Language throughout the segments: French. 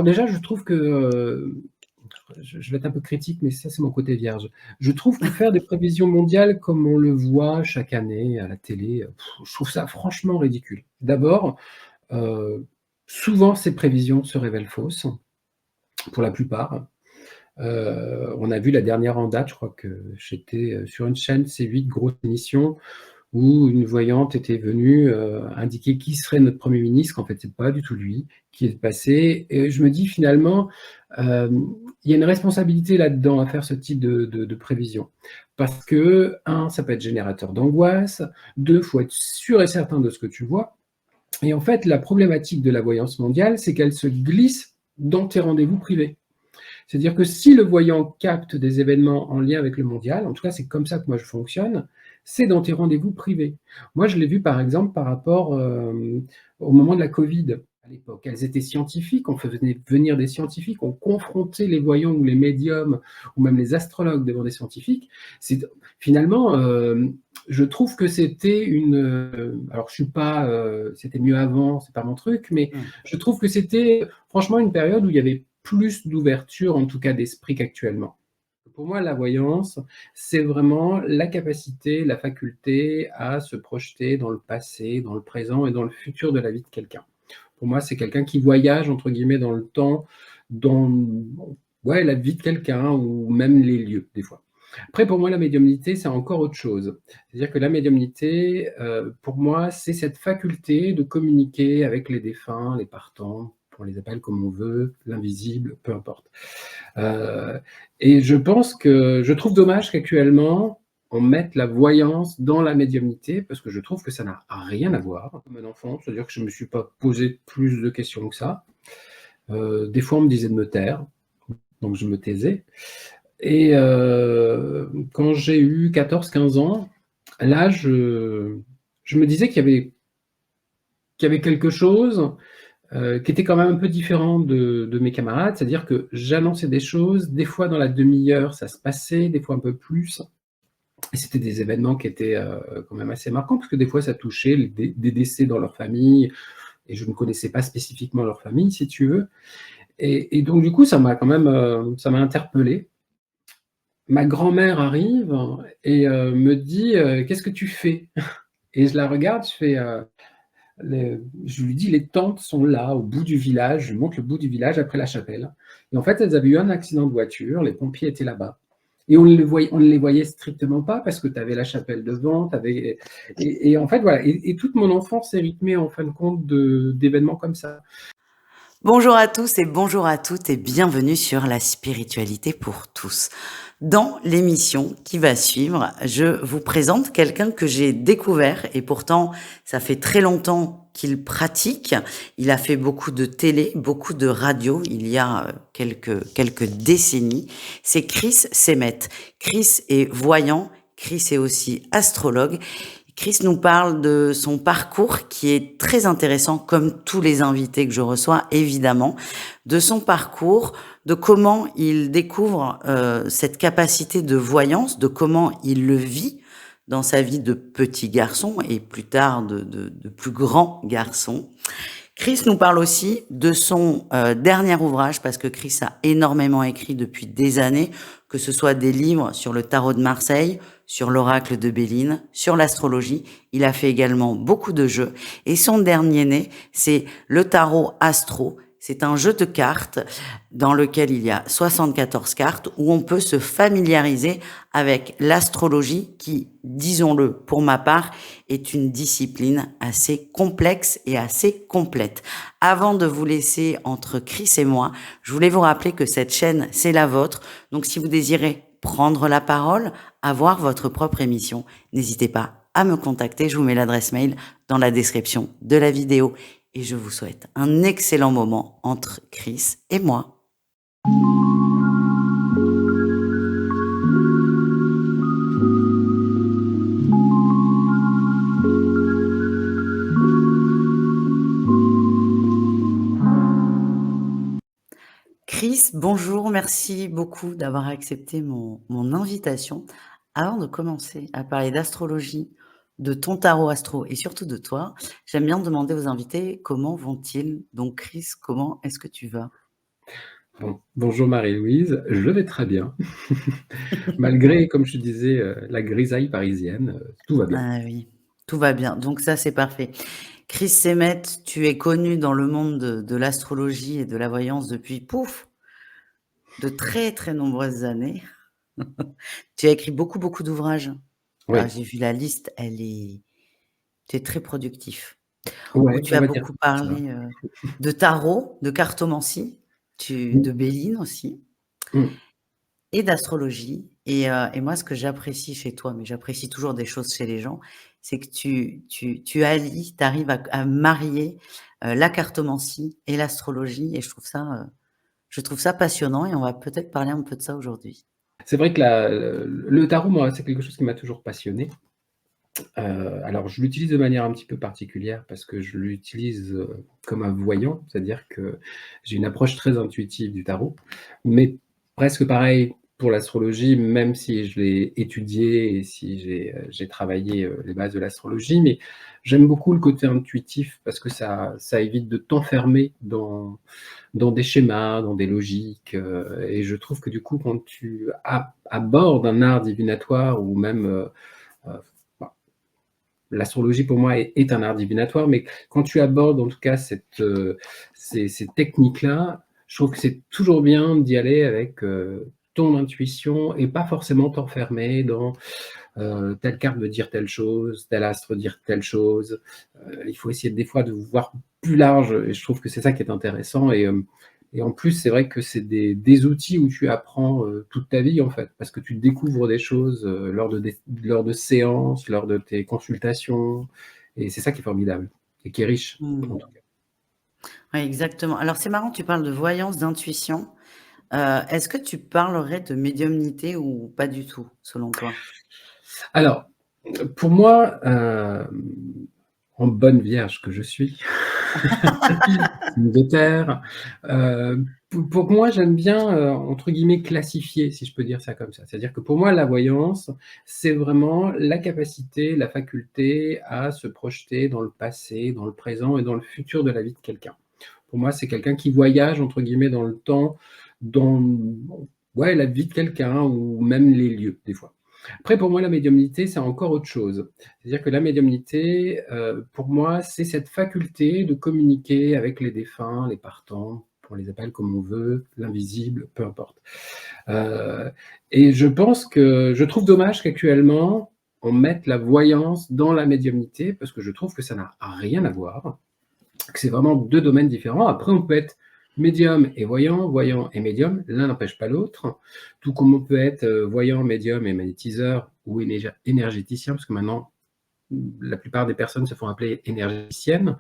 déjà, je trouve que, je vais être un peu critique, mais ça, c'est mon côté vierge. Je trouve que faire des prévisions mondiales comme on le voit chaque année à la télé, je trouve ça franchement ridicule. D'abord, heu, souvent ces prévisions se révèlent fausses, pour la plupart. On a vu la dernière en date, je crois que j'étais, sur une chaîne C8, grosse émission, où une voyante était venue, indiquer qui serait notre premier ministre. En fait, c'est pas du tout lui qui est passé et je me dis finalement, il y a une responsabilité là-dedans à faire ce type de prévision. Parce que 1, ça peut être générateur d'angoisse, 2, faut être sûr et certain de ce que tu vois et en fait, la problématique de la voyance mondiale, c'est qu'elle se glisse dans tes rendez-vous privés. C'est-à-dire que si le voyant capte des événements en lien avec le mondial, en tout cas c'est comme ça que moi je fonctionne, c'est dans tes rendez-vous privés. Moi je l'ai vu par exemple par rapport au moment de la Covid à l'époque. Elles étaient scientifiques, on faisait venir des scientifiques, on confrontait les voyants ou les médiums ou même les astrologues devant des scientifiques. C'est, finalement, je trouve que c'était une. Alors je suis pas, c'était mieux avant, c'est pas mon truc, mais je trouve que c'était franchement une période où il y avait plus d'ouverture, en tout cas d'esprit qu'actuellement. Pour moi, la voyance, c'est vraiment la capacité, la faculté à se projeter dans le passé, dans le présent et dans le futur de la vie de quelqu'un. Pour moi, c'est quelqu'un qui voyage, entre guillemets, dans le temps, dans ouais, la vie de quelqu'un ou même les lieux, des fois. Après, pour moi, la médiumnité, c'est encore autre chose. C'est-à-dire que la médiumnité, pour moi, c'est cette faculté de communiquer avec les défunts, les partants, on les appelle comme on veut, l'invisible, peu importe. Euh, et je trouve dommage qu'actuellement, on mette la voyance dans la médiumnité, parce que je trouve que ça n'a rien à voir comme un enfant, c'est-à-dire que je ne me suis pas posé plus de questions que ça. Des fois, on me disait de me taire, donc je me taisais. Et quand j'ai eu 14-15 ans, là, je me disais qu'il y avait quelque chose qui était quand même un peu différent de mes camarades, c'est-à-dire que j'annonçais des choses, des fois dans la demi-heure, ça se passait, des fois un peu plus. Et c'était des événements qui étaient quand même assez marquants, parce que des fois, ça touchait des décès dans leur famille, et je ne connaissais pas spécifiquement leur famille, si tu veux. Et donc, du coup, ça m'a quand même ça m'a interpellé. Ma grand-mère arrive et me dit qu'est-ce que tu fais? Et je la regarde, je lui dis les tantes sont là, au bout du village. Je lui montre le bout du village après la chapelle. Et en fait, elles avaient eu un accident de voiture, les pompiers étaient là-bas. Et on ne les voyait strictement pas parce que tu avais la chapelle devant. Et en fait, voilà. Et toute mon enfance est rythmée en fin de compte d'événements comme ça. Bonjour à tous et bonjour à toutes et bienvenue sur la spiritualité pour tous. Dans l'émission qui va suivre, je vous présente quelqu'un que j'ai découvert et pourtant ça fait très longtemps qu'il pratique. Il a fait beaucoup de télé, beaucoup de radio il y a quelques décennies. C'est Chris Semet. Chris est voyant, Chris est aussi astrologue. Chris nous parle de son parcours qui est très intéressant, comme tous les invités que je reçois, évidemment, de son parcours, de comment il découvre cette capacité de voyance, de comment il le vit dans sa vie de petit garçon et plus tard de plus grand garçon. Chris nous parle aussi de son dernier ouvrage, parce que Chris a énormément écrit depuis des années, que ce soit des livres sur le tarot de Marseille, sur l'oracle de Béline, sur l'astrologie. Il a fait également beaucoup de jeux. Et son dernier né, c'est le tarot astro. C'est un jeu de cartes dans lequel il y a 74 cartes où on peut se familiariser avec l'astrologie qui, disons-le pour ma part, est une discipline assez complexe et assez complète. Avant de vous laisser entre Chris et moi, je voulais vous rappeler que cette chaîne, c'est la vôtre. Donc si vous désirez prendre la parole, avoir votre propre émission, n'hésitez pas à me contacter. Je vous mets l'adresse mail dans la description de la vidéo. Et je vous souhaite un excellent moment entre Chris et moi. Chris, bonjour, merci beaucoup d'avoir accepté mon invitation. Avant de commencer à parler d'astrologie, de ton tarot astro et surtout de toi, j'aime bien demander aux invités comment vont-ils. Donc Chris, comment est-ce que tu vas? Bon, bonjour Marie-Louise, je vais très bien. Malgré, comme je te disais, la grisaille parisienne, tout va bien. Ah oui, tout va bien, donc ça, c'est parfait. Chris Semet, tu es connu dans le monde de l'astrologie et de la voyance depuis, pouf, de très, très nombreuses années. Tu as écrit beaucoup, beaucoup d'ouvrages. Ah, Oui, j'ai vu la liste, tu es très productif. Où ouais, tu on as va dire beaucoup ça. parlé, de tarot, de cartomancie, Mmh, de Béline aussi mmh. et d'astrologie et moi ce que j'apprécie chez toi, mais j'apprécie toujours des choses chez les gens, c'est que tu allies, tu arrives à marier, la cartomancie et l'astrologie et je trouve ça passionnant et on va peut-être parler un peu de ça aujourd'hui. C'est vrai que le tarot, moi, c'est quelque chose qui m'a toujours passionné. Alors je l'utilise de manière un petit peu particulière parce que je l'utilise, comme un voyant, c'est-à-dire que j'ai une approche très intuitive du tarot, mais presque pareil pour l'astrologie, même si je l'ai étudié et si j'ai travaillé, les bases de l'astrologie, mais j'aime beaucoup le côté intuitif parce que ça évite de t'enfermer dans des schémas, dans des logiques, et je trouve que du coup, quand tu abordes un art divinatoire ou même, heu, bah, l'astrologie pour moi est un art divinatoire, mais quand tu abordes en tout cas ces techniques-là, je trouve que c'est toujours bien d'y aller avec, ton intuition et pas forcément t'enfermer dans, telle carte veut dire telle chose, tel astre dire telle chose. Il faut essayer des fois de voir plus large et je trouve que c'est ça qui est intéressant et en plus, c'est vrai que c'est des outils où tu apprends, toute ta vie, en fait, parce que tu découvres des choses, lors de séances, lors de tes consultations et c'est ça qui est formidable et qui est riche, en tout Mmh. cas. Ouais, exactement. Alors c'est marrant, tu parles de voyance, d'intuition. Est-ce que tu parlerais de médiumnité ou pas du tout, selon toi? Alors, pour moi, en bonne vierge que je suis, signe de terre. Pour moi, j'aime bien, entre guillemets «classifier», si je peux dire ça comme ça. C'est-à-dire que pour moi, la voyance, c'est vraiment la capacité, la faculté à se projeter dans le passé, dans le présent et dans le futur de la vie de quelqu'un. Pour moi, c'est quelqu'un qui «voyage» entre guillemets dans le temps, dans, ouais, la vie de quelqu'un ou même les lieux, des fois. Après pour moi, la médiumnité, c'est encore autre chose. C'est-à-dire que la médiumnité, pour moi, c'est cette faculté de communiquer avec les défunts, les partants, on les appelle comme on veut, l'invisible, peu importe. Heu et je trouve dommage qu'actuellement, on mette la voyance dans la médiumnité parce que je trouve que ça n'a rien à voir, que c'est vraiment 2 domaines différents. Après, on peut être médium et voyant, voyant et médium, l'un n'empêche pas l'autre. Tout comme on peut être, voyant, médium et magnétiseur ou énergéticien, parce que maintenant, la plupart des personnes se font appeler énergéticiennes.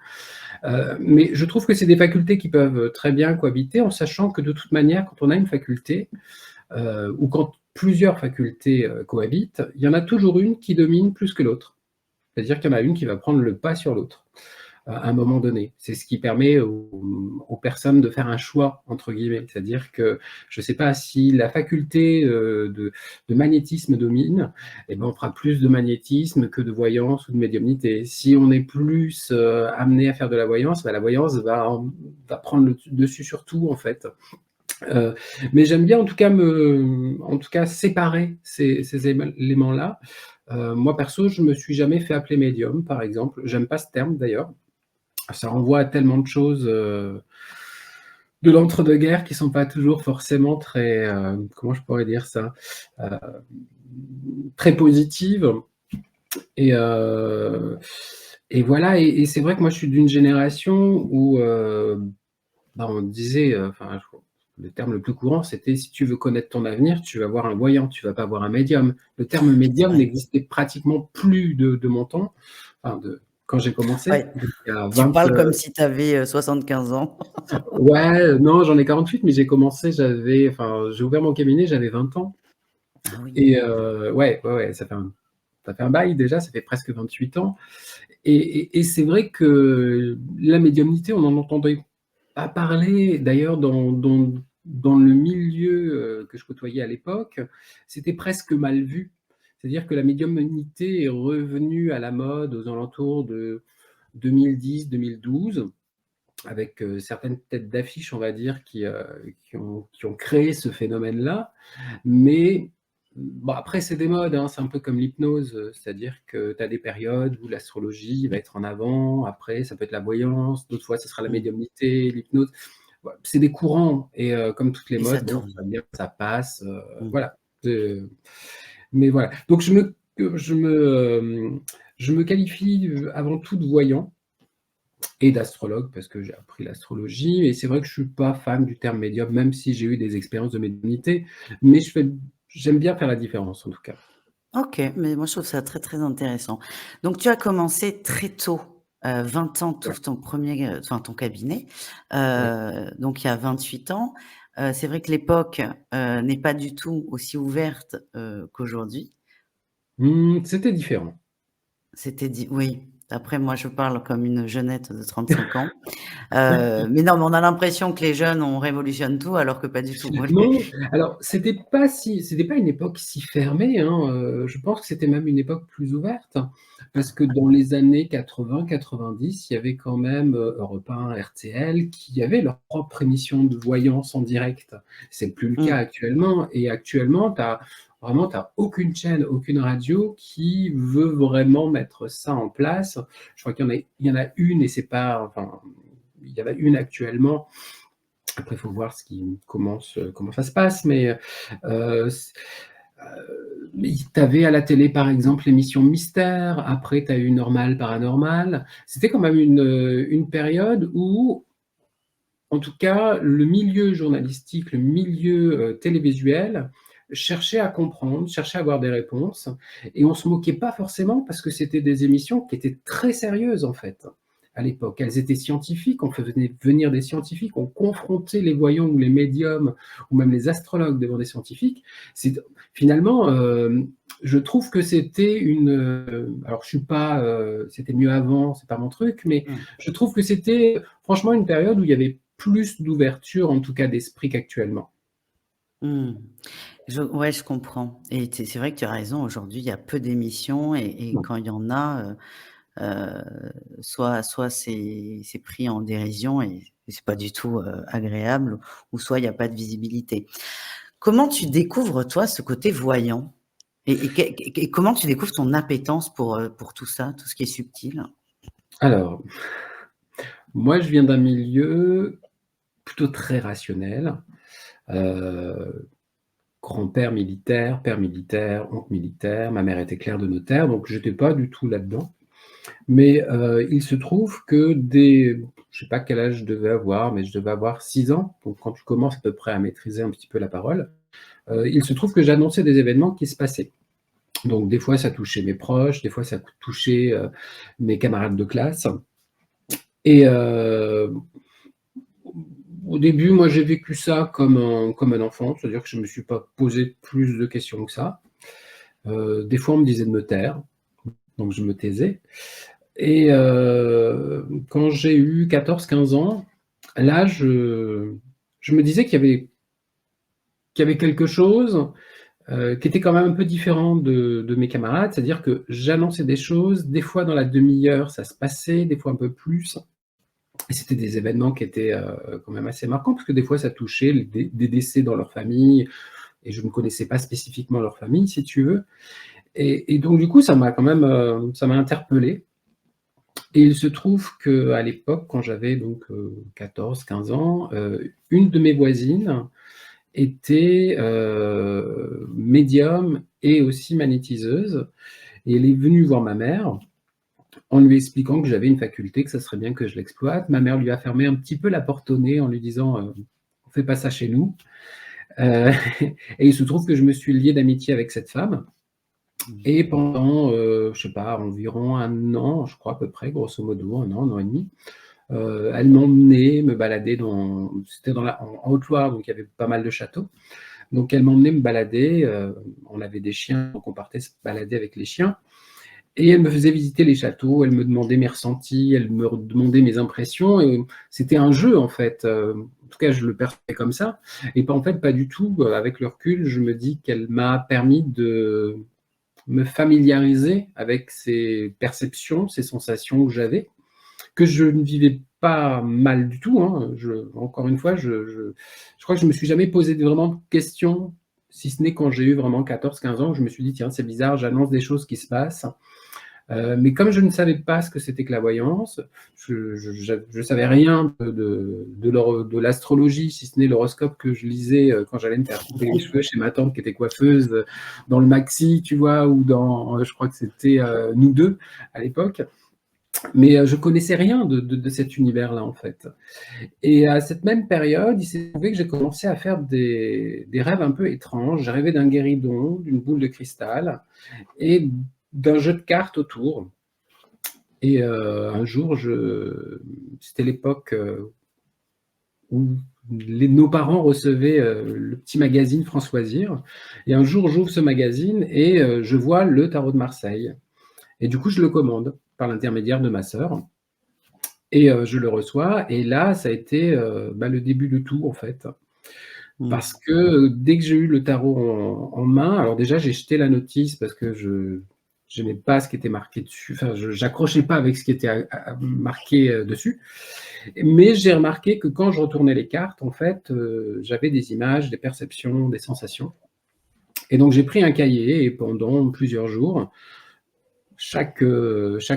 Mais je trouve que c'est des facultés qui peuvent très bien cohabiter, en sachant que de toute manière, quand on a une faculté, ou quand plusieurs facultés, cohabitent, il y en a toujours une qui domine plus que l'autre. C'est-à-dire qu'il y en a une qui va prendre le pas sur l'autre à un moment donné. C'est ce qui permet aux personnes de faire un «choix» entre guillemets. C'est-à-dire que je ne sais pas si la faculté, de magnétisme domine, et ben, on fera plus de magnétisme que de voyance ou de médiumnité. Si on est plus, amené à faire de la voyance, bah, la voyance va prendre le dessus sur tout en fait. Heu, mais j'aime bien en tout cas séparer ces éléments-là. Moi perso, je me suis jamais fait appeler médium par exemple. J'aime pas ce terme d'ailleurs. Ça renvoie à tellement de choses, de l'entre-deux-guerres qui sont pas toujours forcément très, comment je pourrais dire ça? Heu, Très positives et heu et voilà et c'est vrai que moi je suis d'une génération où, bah, on disait, enfin je le terme le plus courant c'était: «Si tu veux connaître ton avenir, tu vas voir un voyant, tu vas pas voir un médium». Le terme C'est médium vrai. n'existait pratiquement plus de mon temps, enfin de quand j'ai commencé, Ouais, donc il y a tu 20, parles comme si tu avais, 75 ans. ouais, non, j'en ai 48, mais j'ai ouvert mon cabinet, j'avais 20 ans Ah oui. et ouais, ouais, ouais, ça fait un bail déjà, ça fait presque 28 ans et c'est vrai que la médiumnité, on n'en entendait pas parler. D'ailleurs, dans le milieu, que je côtoyais à l'époque, c'était presque mal vu. C'est-à-dire que la médiumnité est revenue à la mode aux alentours de 2010-2012. avec certaines têtes d'affiche, on va dire, qui ont créé ce phénomène-là. Mais bon, après, c'est des modes, hein, c'est un peu comme l'hypnose, c'est-à-dire que tu as des périodes où l'astrologie va être en avant, après, ça peut être la voyance, d'autres fois, ce sera la Mmh. médiumnité, l'hypnose. Voilà, c'est des courants et comme toutes les Et ça modes, bon, tourne. ça vient, ça passe, Mmh. voilà. Mais voilà. Donc je me qualifie, avant tout de voyant et d'astrologue parce que j'ai appris l'astrologie et c'est vrai que je suis pas fan du terme médium, même si j'ai eu des expériences de médiumnité, mais j'aime bien faire la différence en tout cas. OK, mais moi je trouve ça très, très intéressant. Donc tu as commencé très tôt, 20 ans, tu Ouais, ouvres ton premier, enfin ton cabinet, ouais. donc il y a 28 ans. C'est vrai que l'époque, n'est pas du tout aussi ouverte, qu'aujourd'hui. C'était différent. C'était dit oui, après moi je parle comme une jeunette de 35 ans. Mais non, mais on a l'impression que les jeunes, on révolutionne tout alors que pas du tout. Non, alors c'était pas une époque si fermée, hein, je pense que c'était même une époque plus ouverte, parce que dans les années 80-90, il y avait quand même, Europe 1, RTL qui avaient leur propre émission de voyance en direct. C'est plus le cas Mmh, actuellement et actuellement, tu as aucune chaîne, aucune radio qui veut vraiment mettre ça en place. Je crois qu'il y en a une et c'est pas enfin, il y en a une actuellement. Après, il faut voir comment ça se passe, mais c tu avais à la télé, par exemple, l'émission Mystère, après tu as eu Normal, Paranormal. C'était quand même une période où, en tout cas, le milieu journalistique, le milieu, télévisuel cherchait à comprendre, cherchait à avoir des réponses et on se moquait pas forcément parce que c'était des émissions qui étaient très sérieuses, en fait, à l'époque. Elles étaient scientifiques, on faisait venir des scientifiques, on confrontait les voyants ou les médiums ou même les astrologues devant des scientifiques. C'est finalement, je trouve que c'était alors je suis pas, c'était mieux avant, c'est pas mon truc, mais mmh, je trouve que c'était franchement une période où il y avait plus d'ouverture, en tout cas d'esprit qu'actuellement. mmh. Ouais, je comprends et c'est vrai que tu as raison, aujourd'hui, il y a peu d'émissions et Ouais. quand il y en a, soit c'est pris en dérision et c'est pas du tout, agréable ou soit il y a pas de visibilité. Comment tu découvres toi ce côté voyant? Et comment tu découvres ton appétence pour tout ça, tout ce qui est subtil? Alors, moi je viens d'un milieu plutôt très rationnel, heu, grand-père militaire, père militaire, oncle militaire, ma mère était clerc de notaire, donc j'étais pas du tout là-dedans. Mais, il se trouve que je sais pas quel âge je devais avoir, mais je devais avoir 6 ans, donc quand tu commences à peu près à maîtriser un petit peu la parole, il se trouve que j'annonçais des événements qui se passaient. Donc des fois, ça touchait mes proches, des fois, ça touchait, mes camarades de classe et au début, moi, j'ai vécu ça comme un enfant, c'est-à-dire que je me suis pas posé plus de questions que ça. Des fois, on me disait de me taire, donc je me taisais et quand j'ai eu 14-15 ans, là, je me disais qu'il y avait quelque chose, qui était quand même un peu différent de mes camarades. C'est-à-dire que j'annonçais des choses, des fois dans la demi-heure, ça se passait, des fois un peu plus. Et c'était des événements qui étaient, quand même assez marquants, parce que des fois ça touchait des décès dans leur famille et je ne connaissais pas spécifiquement leur famille, si tu veux. Et donc du coup, ça m'a quand même, ça m'a interpellé et il se trouve qu'à l'époque, quand j'avais donc, 14-15 ans, une de mes voisines était, médium et aussi magnétiseuse et elle est venue voir ma mère en lui expliquant que j'avais une faculté, que ça serait bien que je l'exploite. Ma mère lui a fermé un petit peu la porte au nez en lui disant, «On fait pas ça chez nous». Heu et il se trouve que je me suis lié d'amitié avec cette femme Mmh. et pendant, je sais pas, environ 1 an, je crois à peu près, grosso modo, 1 an et demi, elle m'emmenait me balader c'était en Haute-Loire, donc il y avait pas mal de châteaux. Donc elle m'emmenait me balader, on avait des chiens, donc on partait se balader avec les chiens et elle me faisait visiter les châteaux, elle me demandait mes ressentis, elle me demandait mes impressions et c'était un jeu en fait, en tout cas je le percevais comme ça et pas en fait pas du tout, avec le recul, je me dis qu'elle m'a permis de me familiariser avec ces perceptions, ces sensations que j'avais, que je ne vivais pas mal du tout, hein. Encore une fois, je crois que je me suis jamais posé vraiment de questions, si ce n'est quand j'ai eu vraiment 14-15 ans, où je me suis dit: «Tiens, c'est bizarre, j'annonce des choses qui se passent». Mais comme je ne savais pas ce que c'était que la voyance, je savais rien de l'astrologie, si ce n'est l'horoscope que je lisais quand j'allais me faire couper les cheveux chez ma tante qui était coiffeuse, dans le Maxi, tu vois, ou dans, je crois que c'était Nous Deux à l'époque. Mais je connaissais rien de cet univers-là, en fait. Et à cette même période, il s'est trouvé que j'ai commencé à faire des rêves un peu étranges. J'ai rêvé d'un guéridon, d'une boule de cristal et d'un jeu de cartes autour. Et un jour, c'était l'époque où nos parents recevaient le petit magazine Françoisir. Et un jour, j'ouvre ce magazine et je vois le tarot de Marseille. Et du coup, je le commande par l'intermédiaire de ma sœur. Et je le reçois. Et là, ça a été le début de tout, en fait. Parce que dès que j'ai eu le tarot en main, alors déjà, j'ai jeté la notice parce que je n'aimais pas ce qui était marqué dessus. Enfin, j'accrochais pas avec ce qui était marqué dessus. Mais j'ai remarqué que quand je retournais les cartes, en fait, j'avais des images, des perceptions, des sensations. Et donc, j'ai pris un cahier et pendant plusieurs jours, chaque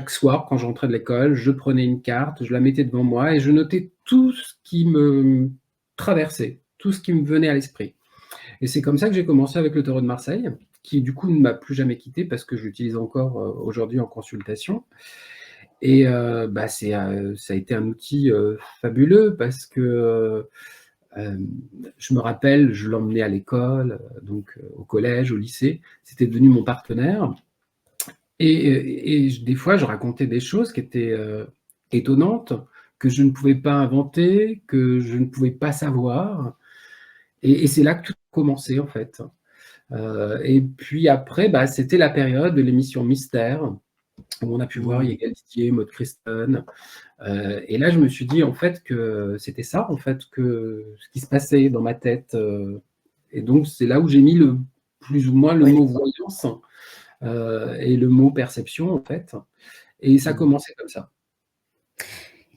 soir, quand j'entrais de l'école, je prenais une carte, je la mettais devant moi et je notais tout ce qui me traversait, tout ce qui me venait à l'esprit. Et c'est comme ça que j'ai commencé avec le tarot de Marseille, qui du coup ne m'a plus jamais quitté parce que j'utilise encore aujourd'hui en consultation. Et ça a été un outil fabuleux parce que je me rappelle, je l'emmenais à l'école, donc au collège, au lycée. C'était devenu mon partenaire. Et des fois, je racontais des choses qui étaient étonnantes, que je ne pouvais pas inventer, que je ne pouvais pas savoir. Et c'est là que tout a commencé, en fait. Et puis après, c'était la période de l'émission Mystère, où on a pu voir Yegal Didier, Maud Christen. Et là, je me suis dit, en fait, que c'était ça, en fait, ce qui se passait dans ma tête. Et donc, c'est là où j'ai mis plus ou moins le mot voyance et le mot perception, en fait. Et ça a commencé comme ça,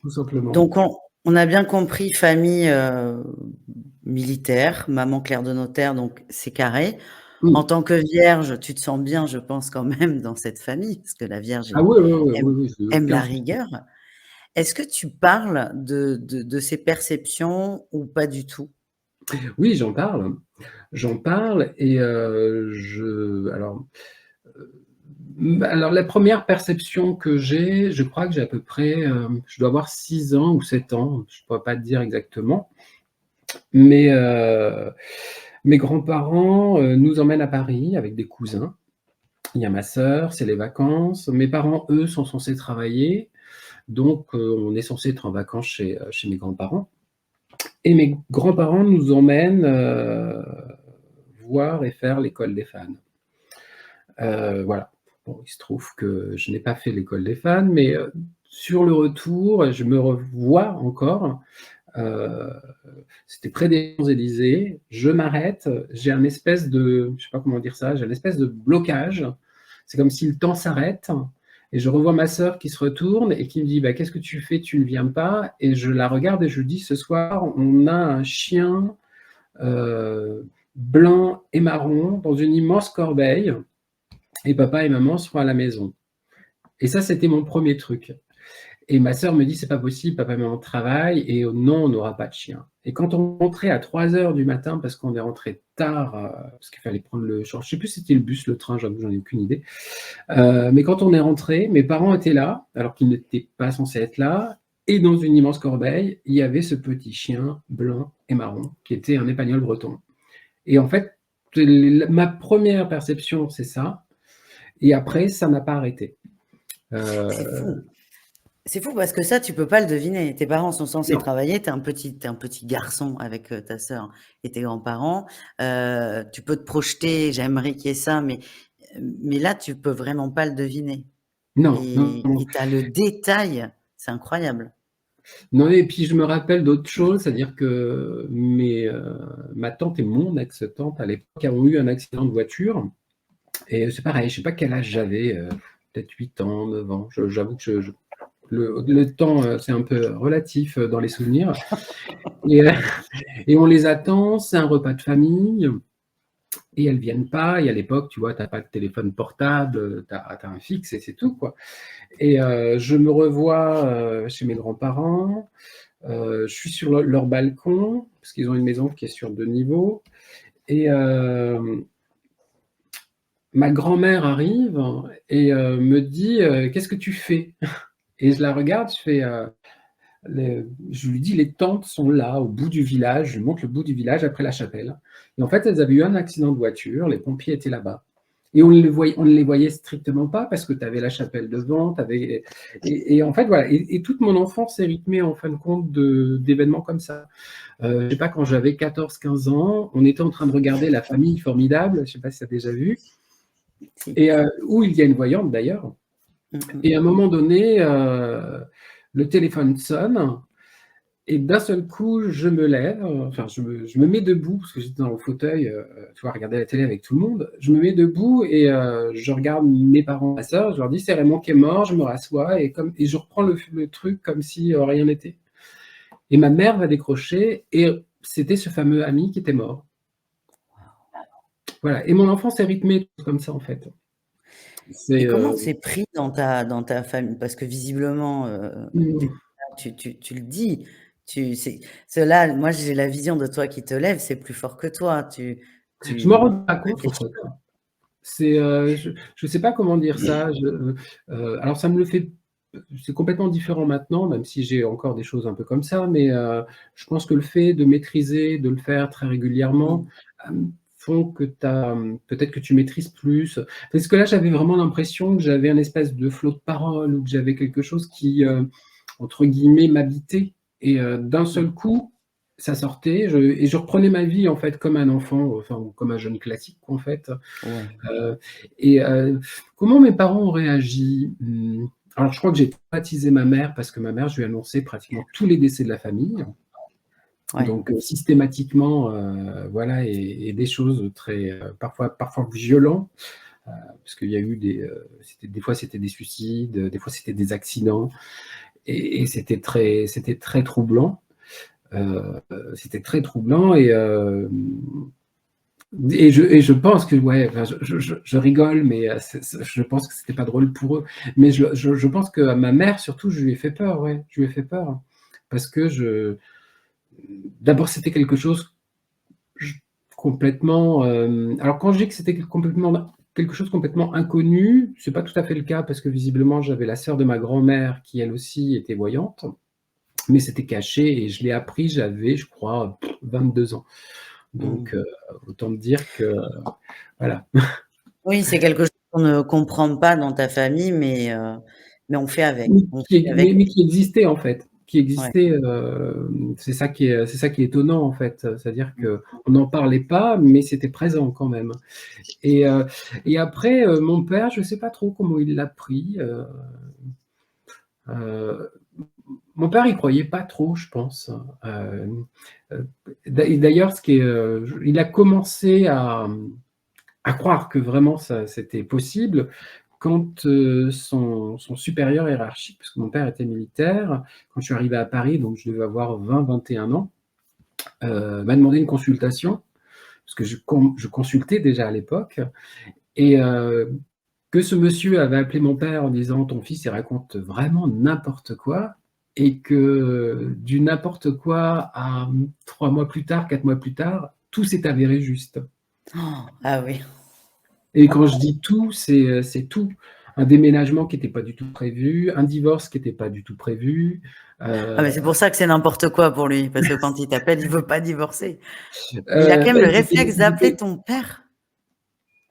tout simplement. Donc, on a bien compris, famille militaire, maman clerc de notaire, donc c'est carré. En tant que vierge, tu te sens bien, je pense, quand même, dans cette famille, parce que la vierge Ah oui, aime la 15. rigueur. Est-ce que tu parles de ces perceptions ou pas du tout? Oui, j'en parle. J'en parle et alors la première perception que j'ai, je crois que j'ai à peu près, je dois avoir 6 ans ou 7 ans, je ne pourrais pas te dire exactement. Mais mes grands-parents nous emmènent à Paris avec des cousins. Il y a ma sœur, c'est les vacances. Mes parents, eux, sont censés travailler, donc on est censé être en vacances chez mes grands-parents. Et mes grands-parents nous emmènent voir et faire l'école des fans. Voilà. Bon, il se trouve que je n'ai pas fait l'école des fans, mais sur le retour, je me revois encore. C'était près des Champs-Élysées. Je m'arrête, j'ai un espèce de, je sais pas comment dire ça, j'ai un espèce de blocage. C'est comme si le temps s'arrête. Et je revois ma sœur qui se retourne et qui me dit qu'est-ce que tu fais, tu ne viens pas? Et je la regarde et je dis ce soir, on a un chien blanc et marron dans une immense corbeille et papa et maman seront à la maison. Et ça, c'était mon premier truc. Et ma sœur me dit c'est pas possible, papa et maman travaillent et non, on n'aura pas de chien. Et quand on rentrait à 3h du matin, parce qu'on est rentré tard, parce qu'il fallait prendre le je sais plus si c'était le bus, le train, j'avoue, j'en ai aucune idée. Mais quand on est rentré, mes parents étaient là, alors qu'ils n'étaient pas censés être là, et dans une immense corbeille, il y avait ce petit chien blanc et marron, qui était un épagneul breton. Et en fait, ma première perception, c'est ça. Et après, ça n'a pas arrêté. C'est fou. C'est fou parce que ça, tu peux pas le deviner. Tes parents sont censés travailler, t'es un petit garçon avec ta sœur et tes grands-parents. Tu peux te projeter, j'aimerais qu'il y ait ça, mais là, tu peux vraiment pas le deviner. Non. Et tu as le détail, c'est incroyable. Non, et puis je me rappelle d'autres choses, c'est-à-dire que ma tante et mon ex-tante à l'époque ont eu un accident de voiture. Et c'est pareil, je ne sais pas quel âge j'avais, peut-être 8 ans, 9 ans. J'avoue que le temps, c'est un peu relatif, dans les souvenirs et et on les attend, c'est un repas de famille et elles viennent pas et à l'époque, tu vois, tu as pas de téléphone portable, tu as un fixe et c'est tout, quoi et je me revois, chez mes grands-parents, je suis sur leur balcon, parce qu'ils ont une maison qui est sur 2 niveaux et ma grand-mère arrive et me dit: «Qu'est-ce que tu fais?» et je la regarde, je fais, je lui dis: «Les tantes sont là, au bout du village». Je lui montre le bout du village après la chapelle et en fait, elles avaient eu un accident de voiture, les pompiers étaient là-bas et on ne les voyait strictement pas parce que tu avais la chapelle devant, tu avais et en fait, voilà et toute mon enfance est rythmée en fin de compte d'événements comme ça. Je sais pas, quand j'avais 14-15 ans, on était en train de regarder La Famille Formidable, je sais pas si tu as déjà vu Si. et où il y a une voyante d'ailleurs et à un moment donné, le téléphone sonne et d'un seul coup, je me lève, enfin je me mets debout parce que j'étais dans le fauteuil, tu vois, à regarder la télé avec tout le monde. Je me mets debout et je regarde mes parents, ma sœur, je leur dis: «C'est Raymond qui est mort», je me rassois et je reprends le truc comme si, rien n'était et ma mère va décrocher et c'était ce fameux ami qui était mort. Voilà et mon enfance est rythmée comme ça, en fait. Et C'est, comment c'est pris dans ta famille? Parce que visiblement, déjà mmh, tu le dis, cela moi j'ai la vision de toi qui te lève, c'est plus fort que toi. je m'en Tu rends pas compte, en fait. C'est, je sais pas comment dire ça, alors ça me le fait c'est complètement différent maintenant, même si j'ai encore des choses un peu comme ça, mais je pense que le fait de maîtriser, de le faire très régulièrement, Mmh. font que tu as, peut-être que tu maîtrises plus. Parce que là, j'avais vraiment l'impression que j'avais un espèce de flot de paroles ou que j'avais quelque chose qui, entre guillemets, «m'habitait» et d'un Mmh. seul coup, ça sortait, je reprenais ma vie, en fait, comme un enfant, enfin, ou comme un jeune classique, en fait. Ouais, Heu et comment mes parents ont réagi? Alors je crois que j'ai traumatisé ma mère parce que ma mère, je lui ai annoncé pratiquement tous les décès de la famille. ouais. Donc systématiquement, voilà et des choses très, parfois violents, parce qu'il y a eu c'était des fois c'était des suicides, des fois c'était des accidents et c'était très troublant. C'était très troublant et je pense que ouais, enfin, je rigole, mais c'est je pense que c'était pas drôle pour eux. Mais je pense qu'à ma mère surtout, je lui ai fait peur, ouais, je lui ai fait peur. Parce que d'abord, c'était quelque chose j complètement, alors quand je dis que c'était quelque chose complètement inconnu, c'est pas tout à fait le cas parce que visiblement, j'avais la sœur de ma grand-mère qui elle aussi était voyante, mais c'était caché et je l'ai appris, j'avais je crois 22 ans. Mmh. Donc autant te dire que voilà. Oui, c'est quelque chose qu'on ne comprend pas dans ta famille, mais on fait avec. Oui, On fait avec. mais qui existait en fait, qui Ouais. existait, c'est ça qui est étonnant en fait, c'est-à-dire Mmh. qu'on n'en parlait pas, mais c'était présent quand même et heu et après, mon père, je sais pas trop comment il l'a pris, heu, mon père, il croyait pas trop, je pense, d'ailleurs ce qui est, il a commencé à croire que vraiment ça c'était possible quand, son supérieur hiérarchique, parce que mon père était militaire, quand je suis arrivé à Paris, donc je devais avoir 20-21 ans, m'a demandé une consultation, parce que je consultais déjà à l'époque et que ce monsieur avait appelé mon père en disant: «Ton fils, il raconte vraiment n'importe quoi» et que du n'importe quoi à, 3 mois plus tard, 4 mois plus tard, tout s'est avéré juste. Ah oui. Et quand je dis tout, c'est tout. Un déménagement qui était pas du tout prévu, un divorce qui était pas du tout prévu, Ah mais c'est pour ça que c'est n'importe quoi pour lui, parce que quand il t'appelle, il veut pas divorcer. Mais il a quand même bah, le réflexe ils d'appeler étaient ton père?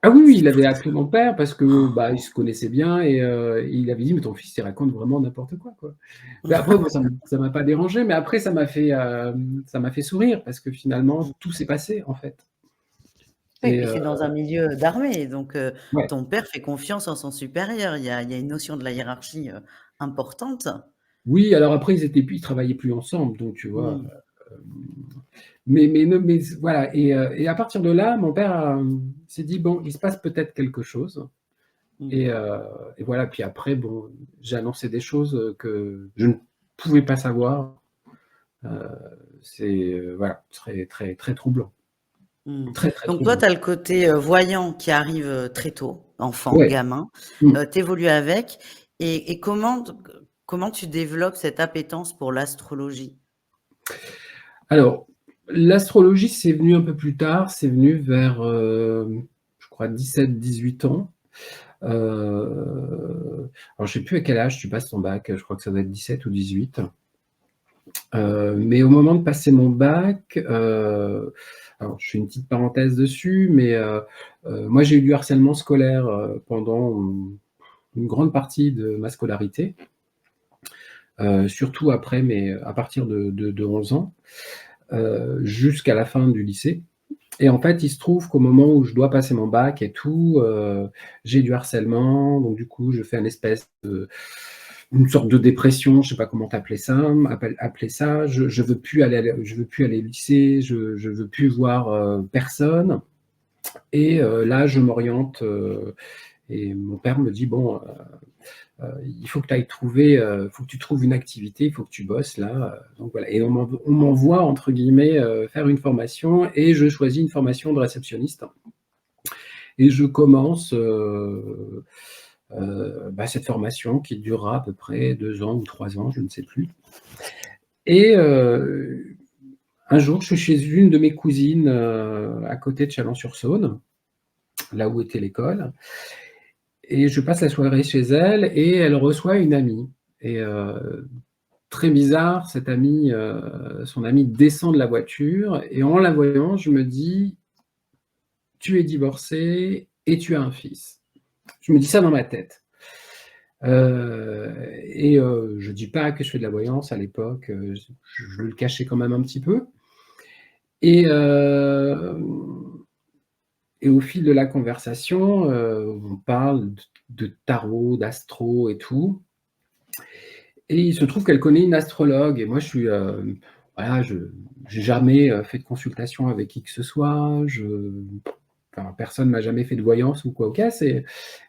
ah oui, oui, C'est il fou. avait appelé mon père parce que, bah, ils se connaissaient bien et il avait dit: «Mais ton fils, il raconte vraiment n'importe quoi, quoi». Mais après, moi, ça m'a pas dérangé, mais après ça m'a fait sourire parce que finalement tout s'est passé, en fait Oui, et puis c'est dans un milieu d'armée, donc ouais. ton père fait confiance en son supérieur. Il y a une notion de la hiérarchie, importante. Oui, alors après ils travaillaient plus ensemble donc tu vois? Mmh. Mais non, mais voilà et à partir de là, mon père, s'est dit: «Bon, il se passe peut-être quelque chose». Mmh. Et voilà. Puis après, bon, j'ai annoncé des choses que je ne pouvais pas savoir. Heu, c'est, voilà, très, très, très troublant. Mmh. Très, très Donc toi, troublant. tu as le côté, voyant qui arrive, très tôt, enfant, Ouais. gamin, Mmh. tu évolues avec et comment tu développes cette appétence pour l'astrologie? Alors, l'astrologie, c'est venu un peu plus tard, c'est venu vers, je crois 17-18 ans. Alors je sais plus à quel âge tu passes ton bac, je crois que ça doit être 17 ou 18. Mais au moment de passer mon bac, alors je fais une petite parenthèse dessus, mais moi j'ai eu du harcèlement scolaire, pendant une grande partie de ma scolarité, surtout à partir de 11 ans, jusqu'à la fin du lycée. Et en fait, il se trouve qu'au moment où je dois passer mon bac et tout, j'ai du harcèlement, donc du coup, je fais une sorte de dépression, je sais pas comment appeler ça. Je veux plus aller au lycée, je veux plus voir, personne. Et là, je m'oriente, et mon père me dit: «Bon, il faut que tu ailles trouver, faut que tu trouves une activité, il faut que tu bosses là», donc voilà. Et on m'envoie entre guillemets, faire une formation, et je choisis une formation de réceptionniste, et je commence, cette formation qui durera à peu près 2 ans ou 3 ans, je ne sais plus. Et un jour, je suis chez une de mes cousines, à côté de Chalon-sur-Saône, là où était l'école, et je passe la soirée chez elle, et elle reçoit une amie. Et très bizarre, cette amie, son amie descend de la voiture, et en la voyant, je me dis: «Tu es divorcée et tu as un fils». Je me dis ça dans ma tête. Je dis pas que je fais de la voyance à l'époque, je le cachais quand même un petit peu. Et hem et au fil de la conversation, on parle de tarot, d'astro et tout. Et il se trouve qu'elle connaît une astrologue, et moi je suis, voilà, je j'ai jamais, fait de consultation avec qui que ce soit. Enfin, personne m'a jamais fait de voyance ou quoi au casse.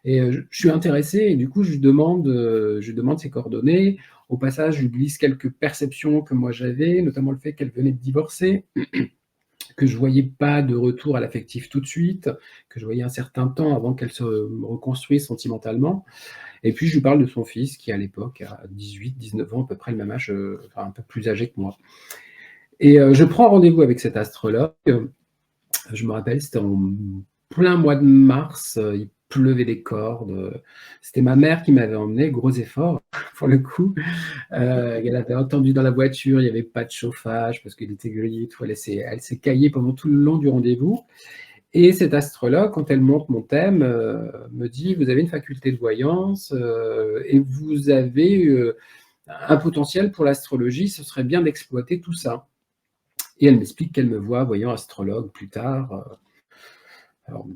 Je suis intéressé, et du coup je lui demande ses coordonnées. Au passage, je lui glisse quelques perceptions que moi j'avais, notamment le fait qu'elle venait de divorcer, que je voyais pas de retour à l'affectif tout de suite, que je voyais un certain temps avant qu'elle se reconstruise sentimentalement. Et puis je lui parle de son fils qui, à l'époque, a 18-19 ans, à peu près le même âge, enfin un peu plus âgé que moi. Et je prends rendez-vous avec cet astrologue. Je me rappelle, c'était en plein mois de mars, il pleuvait des cordes, c'était ma mère qui m'avait emmené, gros effort pour le coup. Elle avait entendu dans la voiture, il y avait pas de chauffage parce qu'il était gris et tout. Elle s'est caillée pendant tout le long du rendez-vous. Et cette astrologue, quand elle monte mon thème, me dit: «Vous avez une faculté de voyance, et vous avez, un potentiel pour l'astrologie, ce serait bien d'exploiter tout ça». Et elle m'explique qu'elle me voit voyant astrologue plus tard. Alors,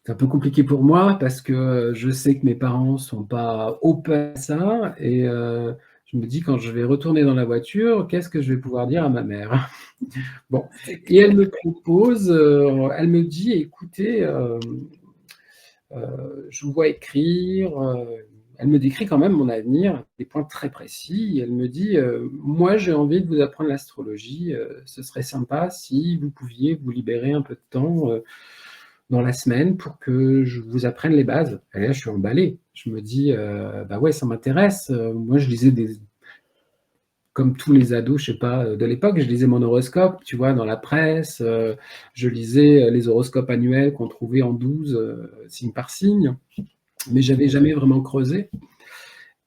c'est un peu compliqué pour moi parce que je sais que mes parents sont pas open à ça, et je me dis: «Quand je vais retourner dans la voiture, qu'est-ce que je vais pouvoir dire à ma mère?» Bon. C'est Et elle clair. me propose, elle me dit: «Écoutez, je vous vois écrire», elle me décrit quand même mon avenir, des points très précis. Elle me dit: «Moi, j'ai envie de vous apprendre l'astrologie, ce serait sympa si vous pouviez vous libérer un peu de temps, dans la semaine pour que je vous apprenne les bases». Et là, je suis emballé. Je me dis: «Bah ouais, ça m'intéresse». Moi, je lisais des comme tous les ados, je sais pas, de l'époque, je lisais mon horoscope, tu vois, dans la presse, je lisais, les horoscopes annuels qu'on trouvait en 12, signe par signe, mais j'avais jamais vraiment creusé.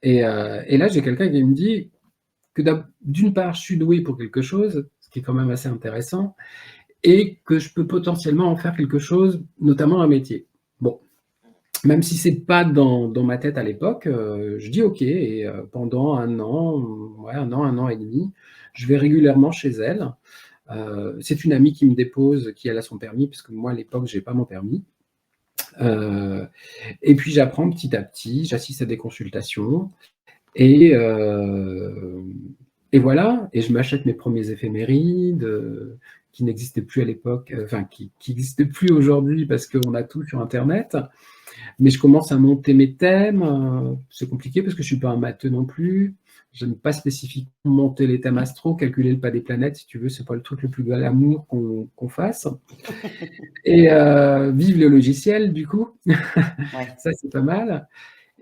Et là, j'ai quelqu'un qui me dit que d'une part, je suis doué pour quelque chose, ce qui est quand même assez intéressant, et que je peux potentiellement en faire quelque chose, notamment un métier. Bon, même si c'est pas dans ma tête à l'époque, je dis: «OK». Et pendant 1 an, ouais, 1 an et demi, je vais régulièrement chez elle. C'est une amie qui me dépose, qui elle a son permis, parce que moi à l'époque j'ai pas mon permis. Heu et puis j'apprends petit à petit, j'assiste à des consultations, et voilà. Et je m'achète mes premiers éphémérides, qui n'existait plus à l'époque, enfin qui n'existe plus aujourd'hui parce qu'on a tout sur internet. Mais je commence à monter mes thèmes, c'est compliqué parce que je suis pas un matheux non plus. J'aime pas spécifiquement monter les thèmes astro, calculer le pas des planètes, si tu veux, c'est pas le truc le plus glamour qu'on fasse. Et vive le logiciel, du coup. Ouais. Ça, c'est pas mal.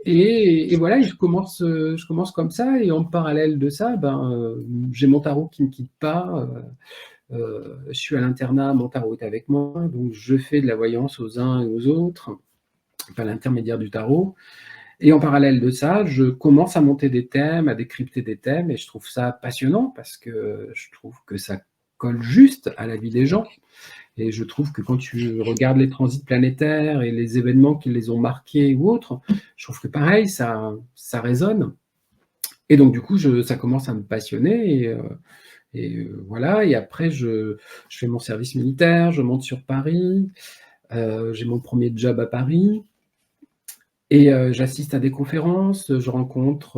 Et voilà, je commence comme ça, et en parallèle de ça, j'ai mon tarot qui ne me quitte pas. Je suis à l'internat, mon tarot est avec moi, donc je fais de la voyance aux uns et aux autres, par l'intermédiaire du tarot. Et en parallèle de ça, je commence à monter des thèmes, à décrypter des thèmes, et je trouve ça passionnant parce que je trouve que ça colle juste à la vie des gens. Et je trouve que quand tu regardes les transits planétaires et les événements qui les ont marqués ou autres, je trouve que pareil, ça résonne. Et donc, du coup, ça commence à me passionner. Voilà. Et après, je fais mon service militaire, je monte sur Paris. J'ai mon premier job à Paris. Et j'assiste à des conférences, je rencontre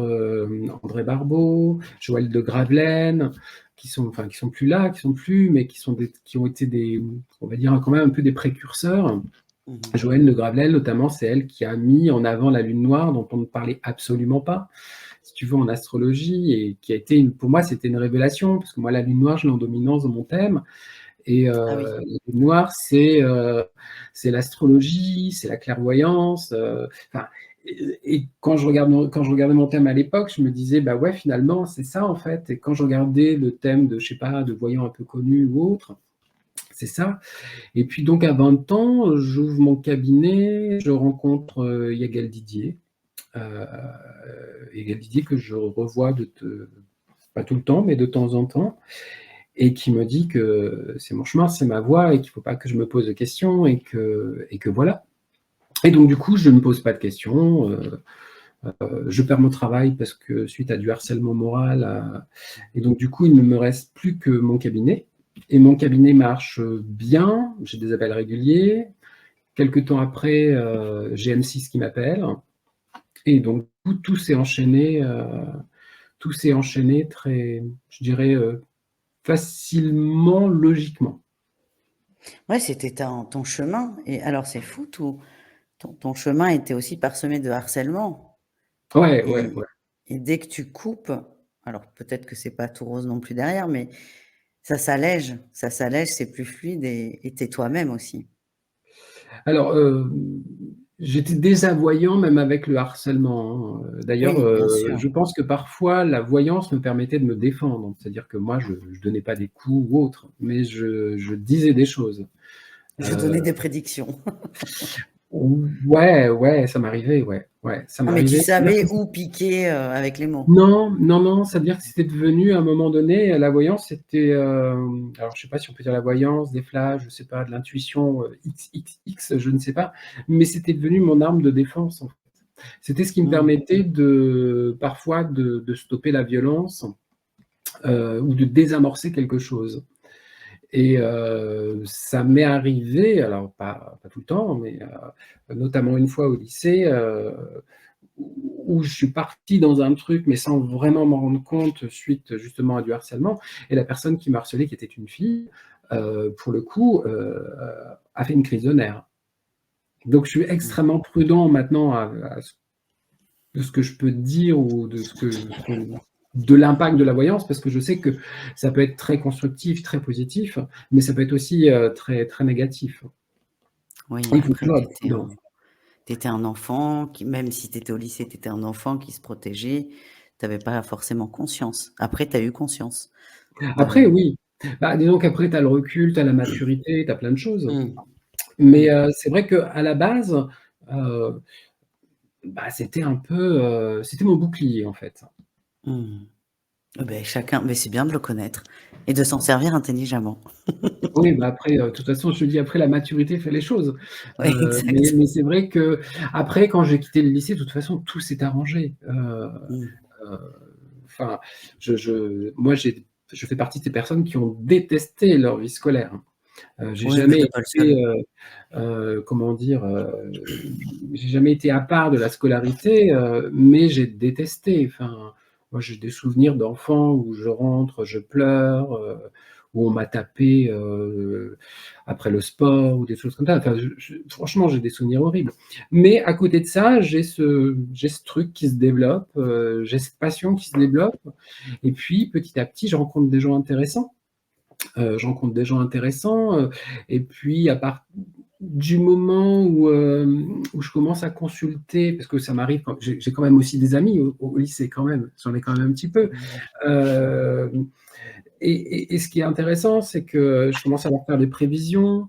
André Barbeau, Joël de Gravelaine, qui sont plus là, mais qui ont été on va dire quand même un peu des précurseurs. Joël de Gravelaine, notamment, c'est elle qui a mis en avant la lune noire, dont on ne parlait absolument pas, si tu veux, en astrologie, et qui a été, pour moi, c'était une révélation, parce que moi, la lune noire, je l'ai en dominance dans mon thème. Et Ah oui. la lune noire, c'est l'astrologie, c'est la clairvoyance. Et quand je regardais mon thème à l'époque, je me disais, bah ouais, finalement, c'est ça en fait. Et quand je regardais le thème de, je sais pas, de voyants un peu connus ou autres, c'est ça. Et puis donc à 20 ans, j'ouvre mon cabinet, je rencontre Yagal Didier. Yagal Didier que je revois pas tout le temps, mais de temps en temps, et qui me dit que c'est mon chemin, c'est ma voie, et qu'il ne faut pas que je me pose de questions, et que voilà. Et donc, du coup, je ne me pose pas de questions. Je perds mon travail parce que suite à du harcèlement moral, et donc, du coup, il ne me reste plus que mon cabinet. Et mon cabinet marche bien, j'ai des appels réguliers. Quelques temps après, j'ai M6 qui m'appelle. Et donc, tout s'est enchaîné, très, je dirais, facilement, logiquement. Ouais, c'était ton chemin. Et alors, c'est fou, ton chemin était aussi parsemé de harcèlement. Ouais, ouais, Et, ouais. et dès que tu coupes, alors peut-être que c'est pas tout rose non plus derrière, mais ça s'allège, c'est plus fluide et t'es toi-même aussi. Alors, j'étais désavoyant même avec le harcèlement, hein. D'ailleurs, Oui, bien sûr. je pense que parfois la voyance me permettait de me défendre. C'est-à-dire que moi, je donnais pas des coups ou autre, mais je disais des choses. Je Heu, donnais des prédictions. ouais, ouais, ça m'arrivait, ouais, ouais, ça Ah, mais tu m'arrivait. C'est-à-dire savais que où piquer avec les mots. non, non, non, ça veut dire que c'était devenu à un moment donné, la voyance, c'était, alors je sais pas si on peut dire la voyance, des flashs, je sais pas, de l'intuition, XXX, je ne sais pas, mais c'était devenu mon arme de défense, en fait. C'était ce qui me Mmh. permettait parfois de stopper la violence, ou de désamorcer quelque chose. Et ça m'est arrivé, alors pas tout le temps, mais notamment une fois au lycée, où je suis parti dans un truc, mais sans vraiment m'en rendre compte, suite justement à du harcèlement. Et la personne qui m'a harcelé, qui était une fille, pour le coup, a fait une crise de nerfs. Donc je suis Mmh. extrêmement prudent maintenant de ce que je peux dire, ou de l'impact de la voyance, parce que je sais que ça peut être très constructif, très positif, mais ça peut être aussi très, très négatif. Oui, Il faut après, toujours être prudent. t'étais un enfant qui, même si t'étais au lycée, t'étais un enfant qui se protégeait. T'avais pas forcément conscience. Après, t'as eu conscience. Après, De... oui, disons qu'après, tu as le recul, tu as la maturité, tu as plein de choses. Mmh. Mais Mmh. c'est vrai qu'à la base, heu, c'était un peu, c'était mon bouclier, en fait. Mmh. Beh, chacun, mais c'est bien de le connaître et de s'en servir intelligemment. Oui, après, de toute façon, je te dis, après, la maturité fait les choses. Oui, exact. Mais c'est vrai qu'après, quand j'ai quitté le lycée, de toute façon, tout s'est arrangé. Mmh. Heu, enfin, moi, je fais partie de ces personnes qui ont détesté leur vie scolaire, hein. J'ai Oui, mais jamais tu pas le été, seul. comment dire? J'ai jamais été à part de la scolarité, mais j'ai détesté. Enfin, moi, j'ai des souvenirs d'enfant où je rentre, je pleure, où on m'a tapé après le sport ou des choses comme ça. Enfin, franchement, j'ai des souvenirs horribles. Mais à côté de ça, j'ai ce truc qui se développe, j'ai cette passion qui se développe. Et puis, petit à petit, je rencontre des gens intéressants. Et puis à part du moment où je commence à consulter, parce que ça m'arrive, j'ai quand même aussi des amis au lycée quand même, j'en ai quand même un petit peu. Euh, et ce qui est intéressant, c'est que je commence à leur faire des prévisions.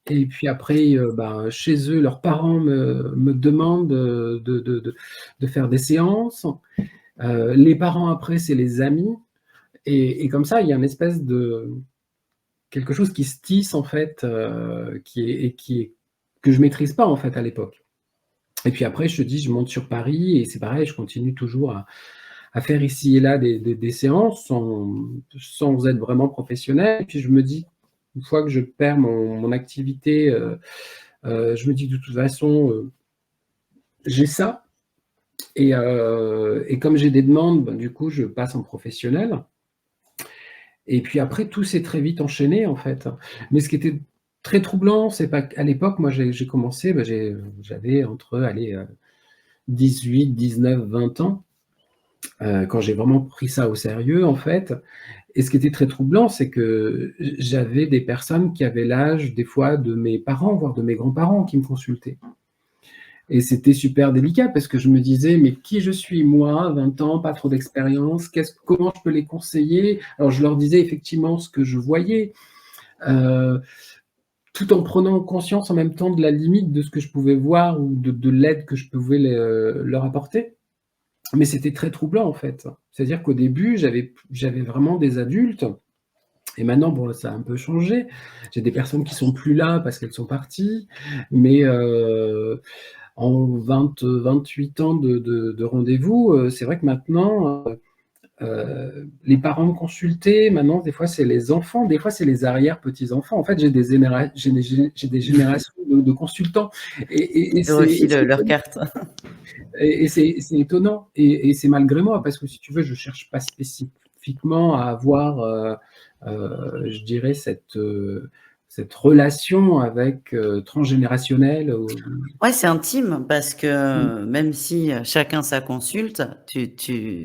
Et puis après, chez eux, leurs parents me demandent de faire des séances. Les parents, après, c'est les amis. Et comme ça, il y a une espèce de quelque chose qui se tisse, en fait, que je maîtrise pas, en fait, à l'époque. Et puis après, je te dis, je monte sur Paris et c'est pareil, je continue toujours à faire ici et là des séances sans être vraiment professionnel. Et puis je me dis, une fois que je perds mon activité, je me dis de toute façon, j'ai ça. Et comme j'ai des demandes, du coup, je passe en professionnel. Et puis après, tout s'est très vite enchaîné, en fait. Mais ce qui était très troublant, c'est pas qu'à l'époque, moi, j'ai commencé, j'avais entre, allez, 18, 19, 20 ans, quand j'ai vraiment pris ça au sérieux, en fait. Et ce qui était très troublant, c'est que j'avais des personnes qui avaient l'âge, des fois, de mes parents, voire de mes grands-parents, qui me consultaient. Et c'était super délicat parce que je me disais, mais qui je suis, moi, 20 ans, pas trop d'expérience, comment je peux les conseiller? Alors, je leur disais effectivement ce que je voyais, tout en prenant conscience en même temps de la limite de ce que je pouvais voir ou de l'aide que je pouvais leur apporter. Mais c'était très troublant, en fait. C'est-à-dire qu'au début, j'avais vraiment des adultes. Et maintenant, bon, ça a un peu changé. J'ai des personnes qui sont plus là parce qu'elles sont parties. Mais en 28 ans de rendez-vous, c'est vrai que maintenant, les parents me consultaient. Maintenant, des fois, c'est les enfants. Des fois, c'est les arrière-petits-enfants. En fait, j'ai des générations de consultants. Et Ils te refilent leurs cartes. c'est étonnant. Et c'est malgré moi, parce que si tu veux, je ne cherche pas spécifiquement à avoir, je dirais, cette relation avec transgénérationnelle. Ouais, c'est intime parce que même si chacun sa consulte,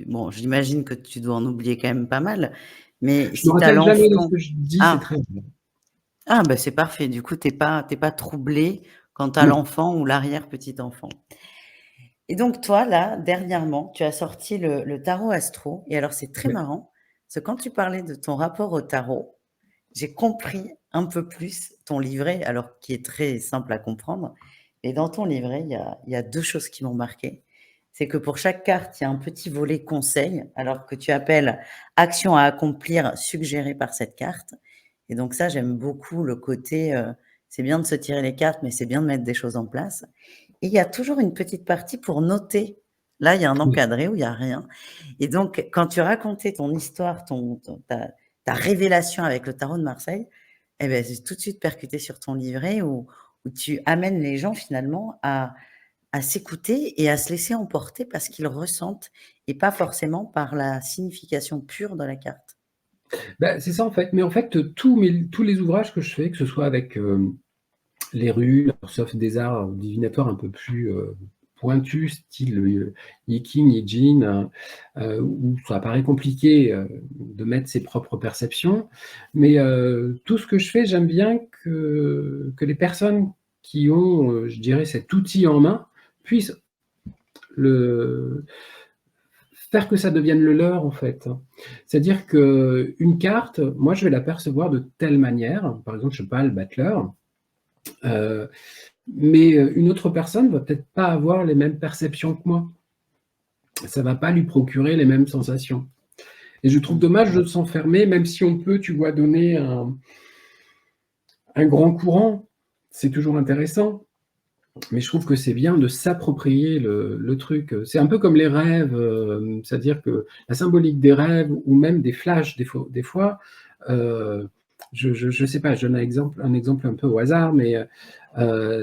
bon, j'imagine que tu dois en oublier quand même pas mal, mais Je ne si me tu as rappelle jamais de ce l'enfant. que je dis, c'est Ah, très bien. bah c'est parfait. Du coup, t'es pas troublé quand tu as Non. l'enfant ou l'arrière-petit-enfant. Et donc, toi, là, dernièrement, tu as sorti le tarot astro. Et alors, c'est très Ouais. marrant, parce que quand tu parlais de ton rapport au tarot, j'ai compris un peu plus ton livret, alors qui est très simple à comprendre. Et dans ton livret, il y a deux choses qui m'ont marqué. C'est que pour chaque carte, il y a un petit volet conseil, alors que tu appelles action à accomplir suggérée par cette carte. Et donc ça, j'aime beaucoup le côté, c'est bien de se tirer les cartes, mais c'est bien de mettre des choses en place. Et il y a toujours une petite partie pour noter. Là, il y a un Oui. encadré où il y a rien. Et donc, quand tu racontais ton histoire, ta révélation avec le tarot de Marseille, eh ben, j'ai tout de suite percuté sur ton livret où tu amènes les gens finalement à s'écouter et à se laisser emporter parce qu'ils ressentent et pas forcément par la signification pure de la carte. C'est ça, en fait. Mais en fait, tous les ouvrages que je fais, que ce soit avec les runes, sauf des arts divinatoires un peu plus pointus, style Yiking, Yijin, où ça paraît compliqué de mettre ses propres perceptions. Mais tout ce que je fais, j'aime bien que les personnes qui ont, je dirais, cet outil en main puissent faire que ça devienne le leur, en fait. C'est-à-dire qu'une carte, moi, je vais la percevoir de telle manière. Par exemple, je sais pas, le battleur. Mais une autre personne va peut-être pas avoir les mêmes perceptions que moi. Ça va pas lui procurer les mêmes sensations. Et je trouve dommage de s'enfermer, même si on peut, tu vois, donner un grand courant. C'est toujours intéressant. Mais je trouve que c'est bien de s'approprier le truc. C'est un peu comme les rêves, c'est-à-dire que la symbolique des rêves ou même des flashs, des fois, je sais pas, je donne un exemple un peu au hasard, mais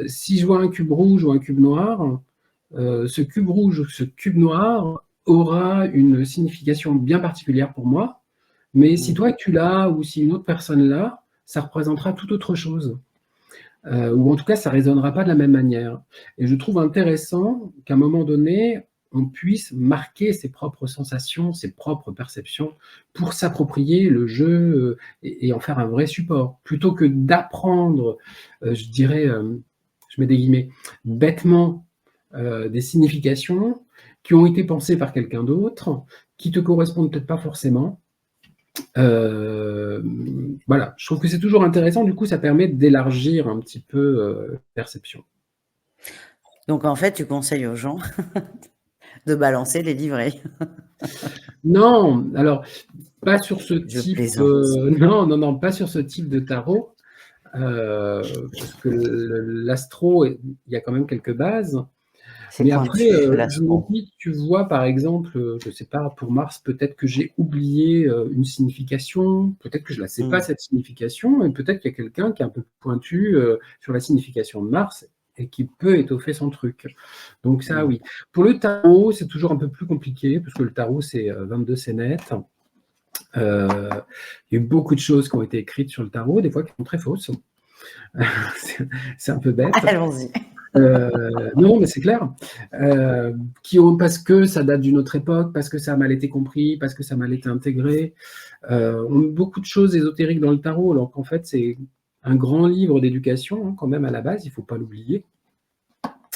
si je vois un cube rouge ou un cube noir, ce cube rouge ou ce cube noir aura une signification bien particulière pour moi, Mais si Mmh. toi tu l'as ou si une autre personne l'a, ça représentera tout autre chose. Ou en tout cas, ça résonnera pas de la même manière. Et je trouve intéressant qu'à un moment donné, on puisse marquer ses propres sensations, ses propres perceptions pour s'approprier le jeu, et en faire un vrai support. Plutôt que d'apprendre, je dirais, je mets des guillemets, «bêtement», des significations qui ont été pensées par quelqu'un d'autre, qui te correspondent peut-être pas forcément. Voilà, je trouve que c'est toujours intéressant, du coup, ça permet d'élargir un petit peu, perception. Donc en fait, tu conseilles aux gens de balancer les livrets. Non, alors pas sur ce Je type, plaisante. non, non, non, pas sur ce type de tarot, parce que l'astro, il y a quand même quelques bases. C'est Mais après, pointu, je me l'astro. dis, tu vois, par exemple, je sais pas, pour Mars, peut-être que j'ai oublié, une signification, peut-être que je la sais pas Mmh. cette signification et peut-être qu'il y a quelqu'un qui est un peu pointu, sur la signification de Mars et qui peut étoffer son truc. Donc ça, Mmh. oui. Pour le tarot, c'est toujours un peu plus compliqué parce que le tarot, c'est, 22 scénettes. Heu, il y a eu beaucoup de choses qui ont été écrites sur le tarot, des fois qui sont très fausses. C'est un peu bête. Allons-y. Non, mais c'est clair. Qui ont parce que ça date d'une autre époque, parce que ça a mal été compris, parce que ça a mal été intégré. On met beaucoup de choses ésotériques dans le tarot, alors qu'en fait, c'est un grand livre d'éducation, hein, quand même à la base, il faut pas l'oublier.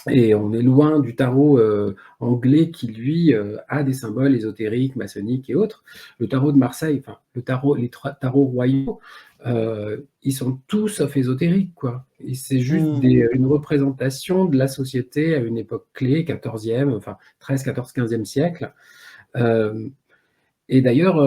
Et on est loin du tarot, anglais qui lui, a des symboles ésotériques, maçonniques et autres. Le tarot de Marseille, enfin le tarot, les tarots royaux, ils sont tout sauf ésotériques, quoi. Et c'est juste Mmh. une représentation de la société à une époque clé, 14e, enfin 13, 14, 15e siècle. Hem Et d'ailleurs,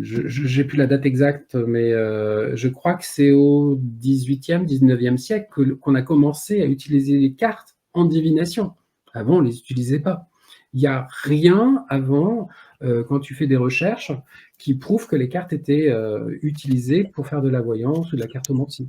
je j'ai plus la date exacte, mais je crois que c'est au 18e, 19e siècle qu'on a commencé à utiliser les cartes en divination. Avant, on les utilisait pas. Il y a rien avant, quand tu fais des recherches, qui prouvent que les cartes étaient, utilisées pour faire de la voyance ou de la cartomancie.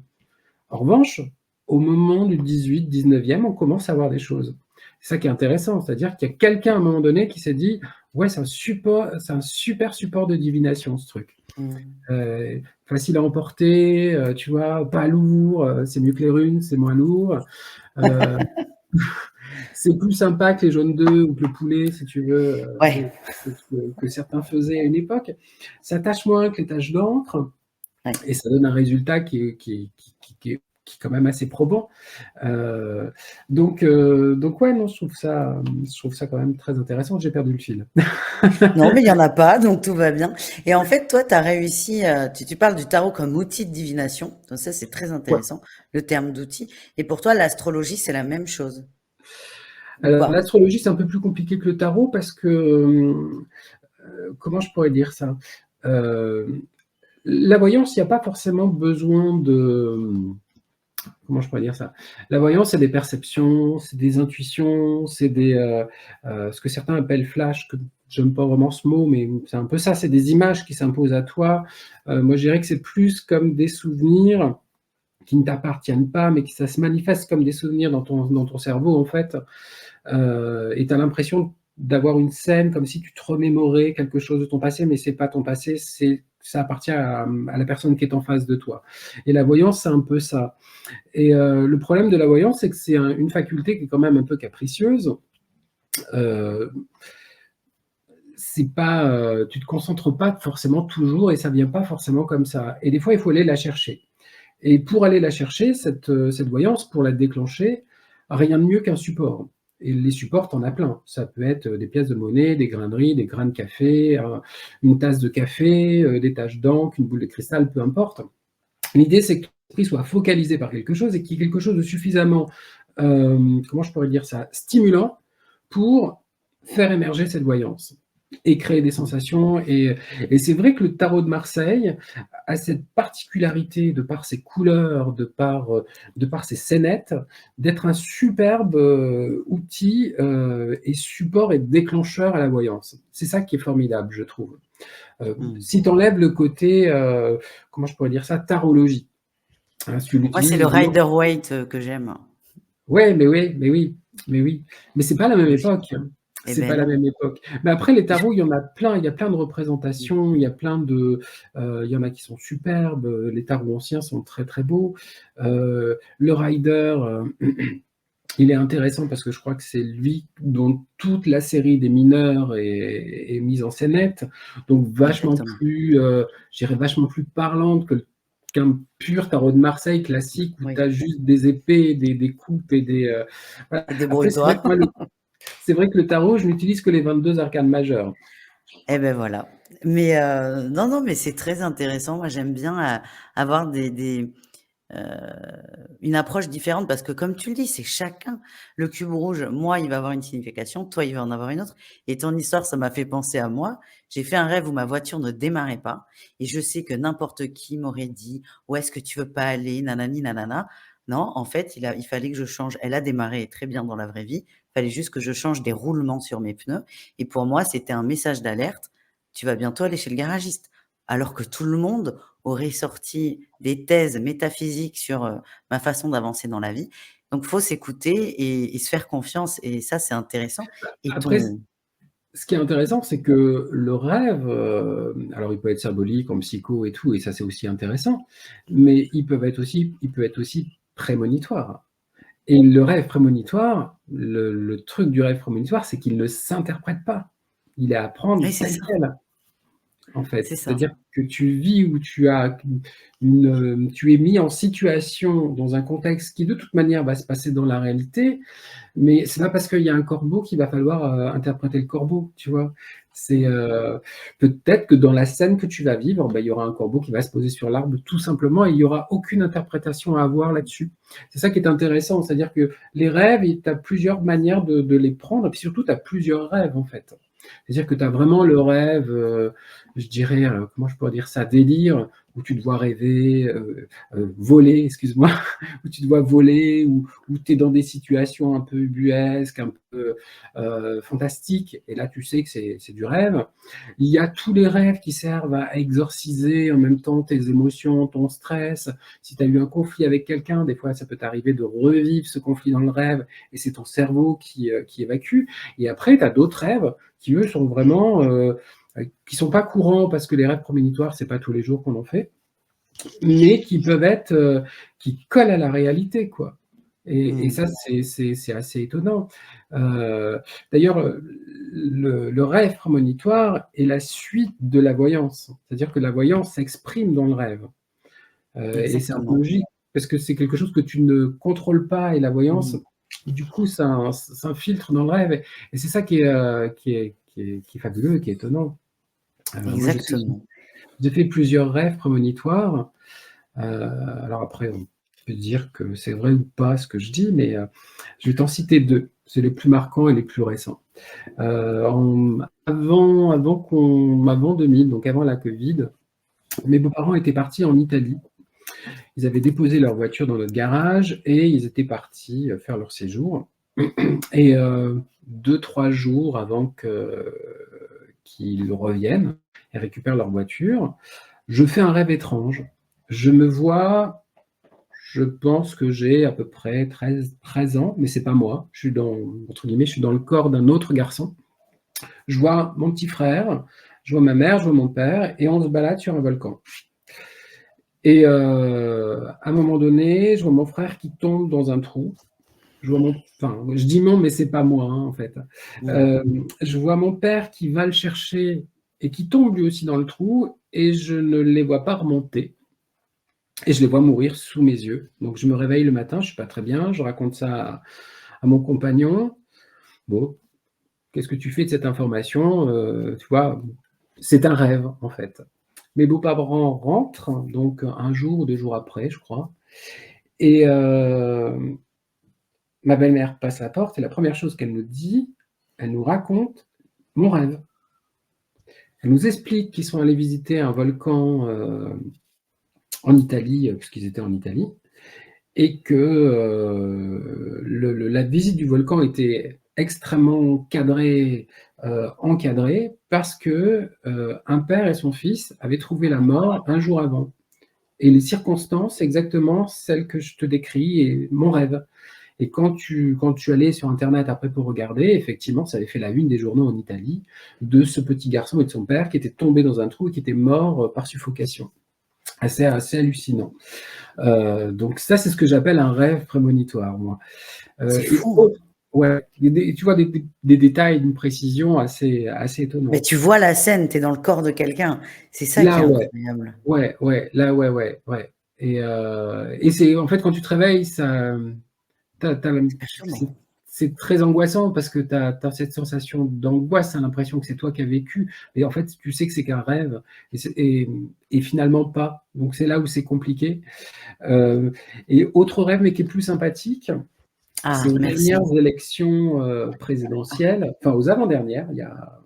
En revanche, au moment du 18-19e, on commence à voir des choses. C'est ça qui est intéressant, c'est-à-dire qu'il y a quelqu'un à un moment donné qui s'est dit: «Ouais, c'est un super support de divination ce truc. Mmh. Facile à emporter, tu vois? Pas lourd, c'est mieux que les runes, c'est moins lourd, heu, c'est plus sympa que les jaunes d'œufs ou que le poulet si tu veux, Ouais, que certains faisaient à une époque. Ça tâche moins que les taches d'encre ouais. et ça donne un résultat qui est quand même assez probant. Heu, donc ouais, non, je trouve ça quand même très intéressant. J'ai perdu le fil. Non, mais il y en a pas, donc tout va bien. Et en fait, toi, tu as réussi, tu parles du tarot comme outil de divination. Donc ça, c'est très Ouais. intéressant, le terme d'outil. Et pour toi, l'astrologie, c'est la même chose ou pas? L'astrologie, c'est un peu plus compliqué que le tarot parce que, comment je pourrais dire ça? Hem, la voyance, il y a pas forcément besoin de, comment je pourrais dire ça? La voyance, c'est des perceptions, c'est des intuitions, c'est des, ce que certains appellent flash, que j'aime pas vraiment ce mot, mais c'est un peu ça, c'est des images qui s'imposent à toi. Moi, je dirais que c'est plus comme des souvenirs qui ne t'appartiennent pas, mais qui ça se manifeste comme des souvenirs dans ton cerveau, en fait. Et tu as l'impression d'avoir une scène comme si tu te remémorais quelque chose de ton passé, mais c'est pas ton passé, c'est ça appartient à la personne qui est en face de toi. Et la voyance, c'est un peu ça. Et le problème de la voyance, c'est que c'est une faculté qui est quand même un peu capricieuse. Heu, c'est pas, tu te concentres pas forcément toujours et ça vient pas forcément comme ça. Et des fois, il faut aller la chercher. Et pour aller la chercher, cette voyance, pour la déclencher, rien de mieux qu'un support. Et les supports, tu en as plein. Ça peut être, des pièces de monnaie, des grains de riz, des grains de café, une tasse de café, des taches d'encre, une boule de cristal, peu importe. L'idée, c'est que ton esprit soit focalisé par quelque chose et qu'il y ait quelque chose de suffisamment, comment je pourrais dire ça? Stimulant pour faire émerger cette voyance et créer des Mmh. sensations. Et c'est vrai que le tarot de Marseille a cette particularité, de par ses couleurs, de par ses scénettes, d'être un superbe, outil, et support et déclencheur à la voyance. C'est ça qui est formidable, je trouve. Mmh. Si tu enlèves le côté, comment je pourrais dire ça? Tarologie, hein, si tu Moi, c'est l'utilises le vraiment. Rider-Waite, que j'aime. Ouais, mais oui, mais oui, mais oui. Mais c'est pas la même époque, hein. Eh C'est ben pas la non. même époque. Mais après les tarots, il y en a plein, il y a plein de représentations, il y a plein de, il y en a qui sont superbes, les tarots anciens sont très, très beaux. Le Rider, il est intéressant parce que je crois que c'est lui dont toute la série des mineurs est mise en scénette, donc vachement Exactement. plus, je dirais vachement plus parlante qu'un pur tarot de Marseille classique où tu Oui as juste des épées, des coupes et des, voilà. et Après c'est vrai que débrouille-toi. moi c'est vrai que le tarot, je n'utilise que les 22 arcanes majeures. Eh ben voilà. Mais non, non, mais c'est très intéressant. Moi, j'aime bien, avoir heu, une approche différente parce que comme tu le dis, c'est chacun. Le cube rouge, moi, il va avoir une signification, toi, il va en avoir une autre et ton histoire, ça m'a fait penser à moi. J'ai fait un rêve où ma voiture ne démarrait pas et je sais que n'importe qui m'aurait dit: «Où est-ce que tu veux pas aller? Nanani nanana». Non, en fait, il fallait que je change. Elle a démarré très bien dans la vraie vie. Il fallait juste que je change des roulements sur mes pneus et pour moi, c'était un message d'alerte: «Tu vas bientôt aller chez le garagiste». Alors que tout le monde aurait sorti des thèses métaphysiques sur, ma façon d'avancer dans la vie. Donc faut s'écouter et se faire confiance et ça, c'est intéressant et Après, ton ce qui est intéressant, c'est que le rêve, alors il peut être symbolique, en psycho et tout, et ça c'est aussi intéressant, mais il peut être aussi prémonitoire. Et le rêve prémonitoire, le truc du rêve prémonitoire, c'est qu'il ne s'interprète pas. Il est à prendre oui, c'est tel ça, quel. En fait, c'est ça. c'est-à-dire que tu vis ou tu es mis en situation dans un contexte qui de toute manière va se passer dans la réalité, mais c'est pas parce qu'il y a un corbeau qu'il va falloir, interpréter le corbeau, tu vois? C'est, Mmh. peut-être que dans la scène que tu vas vivre, bah, il y aura un corbeau qui va se poser sur l'arbre tout simplement et il y aura aucune interprétation à avoir là-dessus. C'est ça qui est intéressant, c'est-à-dire que les rêves, tu as plusieurs manières de les prendre et puis surtout tu as plusieurs rêves, en fait. C'est-à-dire que tu as vraiment le rêve, je dirais, comment je pourrais dire ça? Délire, où tu te vois rêver, voler, excuse-moi, où tu te vois voler, où tu es dans des situations un peu ubuesques, un peu fantastiques, et là tu sais que c'est du rêve. Il y a tous les rêves qui servent à exorciser en même temps tes émotions, ton stress. Si tu as eu un conflit avec quelqu'un, des fois ça peut t'arriver de revivre ce conflit dans le rêve, et c'est ton cerveau qui évacue. Et après, tu as d'autres rêves qui, eux, sont vraiment... qui sont pas courants parce que les rêves prémonitoires, c'est pas tous les jours qu'on en fait, mais qui peuvent être, qui collent à la réalité, quoi. Et Mmh. ça, c'est assez étonnant. D'ailleurs, le rêve prémonitoire est la suite de la voyance. C'est-à-dire que la voyance s'exprime dans le rêve. Et c'est un peu Exactement. logique, parce que c'est quelque chose que tu ne contrôles pas, et la voyance, Mmh. du coup, ça s'infiltre dans le rêve. Et c'est ça qui est fabuleux, qui est étonnant. Moi, Exactement. j'ai fait plusieurs rêves prémonitoires. Alors après, on peut dire que c'est vrai ou pas ce que je dis, mais je vais t'en citer 2. C'est les plus marquants et les plus récents. Avant 2000, donc avant la Covid, mes beaux-parents étaient partis en Italie. Ils avaient déposé leur voiture dans notre garage et ils étaient partis faire leur séjour. Et 2-3 jours avant qu'ils reviennent et récupèrent leur voiture, je fais un rêve étrange. Je me vois, je pense que j'ai à peu près 13 ans, mais c'est pas moi. Je suis dans, entre guillemets, je suis dans le corps d'un autre garçon. Je vois mon petit frère, je vois ma mère, je vois mon père, et on se balade sur un volcan. Et à un moment donné, je vois mon frère qui tombe dans un trou. Enfin, je dis non, mais c'est pas moi, hein, en fait. Mmh. Je vois mon père qui va le chercher et qui tombe lui aussi dans le trou, et je ne les vois pas remonter. Et je les vois mourir sous mes yeux. Donc je me réveille le matin, je suis pas très bien, je raconte ça à mon compagnon. Bon, qu'est-ce que tu fais de cette information? Tu vois, c'est un rêve, en fait. Mes beaux-parents rentrent, donc un jour ou 2 jours après, je crois, et ma belle-mère passe la porte et la première chose qu'elle nous dit, elle nous raconte mon rêve. Elle nous explique qu'ils sont allés visiter un volcan, en Italie, puisqu'ils étaient en Italie, et que la visite du volcan était extrêmement cadrée, encadrée, parce que un père et son fils avaient trouvé la mort un jour avant. Et les circonstances exactement celles que je te décris et mon rêve. Et quand tu allais sur internet après pour regarder, effectivement, ça avait fait la une des journaux en Italie, de ce petit garçon et de son père qui étaient tombés dans un trou et qui étaient morts, par suffocation. Assez hallucinant. Donc ça, c'est ce que j'appelle un rêve prémonitoire, moi. C'est Et fou, hein. autre ouais, tu vois des détails d'une précision assez Mais étonnante. tu vois la scène, tu es dans le corps de quelqu'un. C'est ça qui est Là, ouais. incroyable. Ouais, là, ouais. Et c'est en fait, quand tu te réveilles, ça, t'as as C'est c'est perturbant. c'est très angoissant parce que tu as cette sensation d'angoisse, tu as l'impression que c'est toi qui as vécu et en fait, tu sais que c'est qu'un rêve et finalement pas. Donc c'est là où c'est compliqué. Heu et autre rêve, mais qui est plus sympathique, c'est Ah, aux merci. dernières élections, présidentielles, enfin aux avant-dernières, il y a,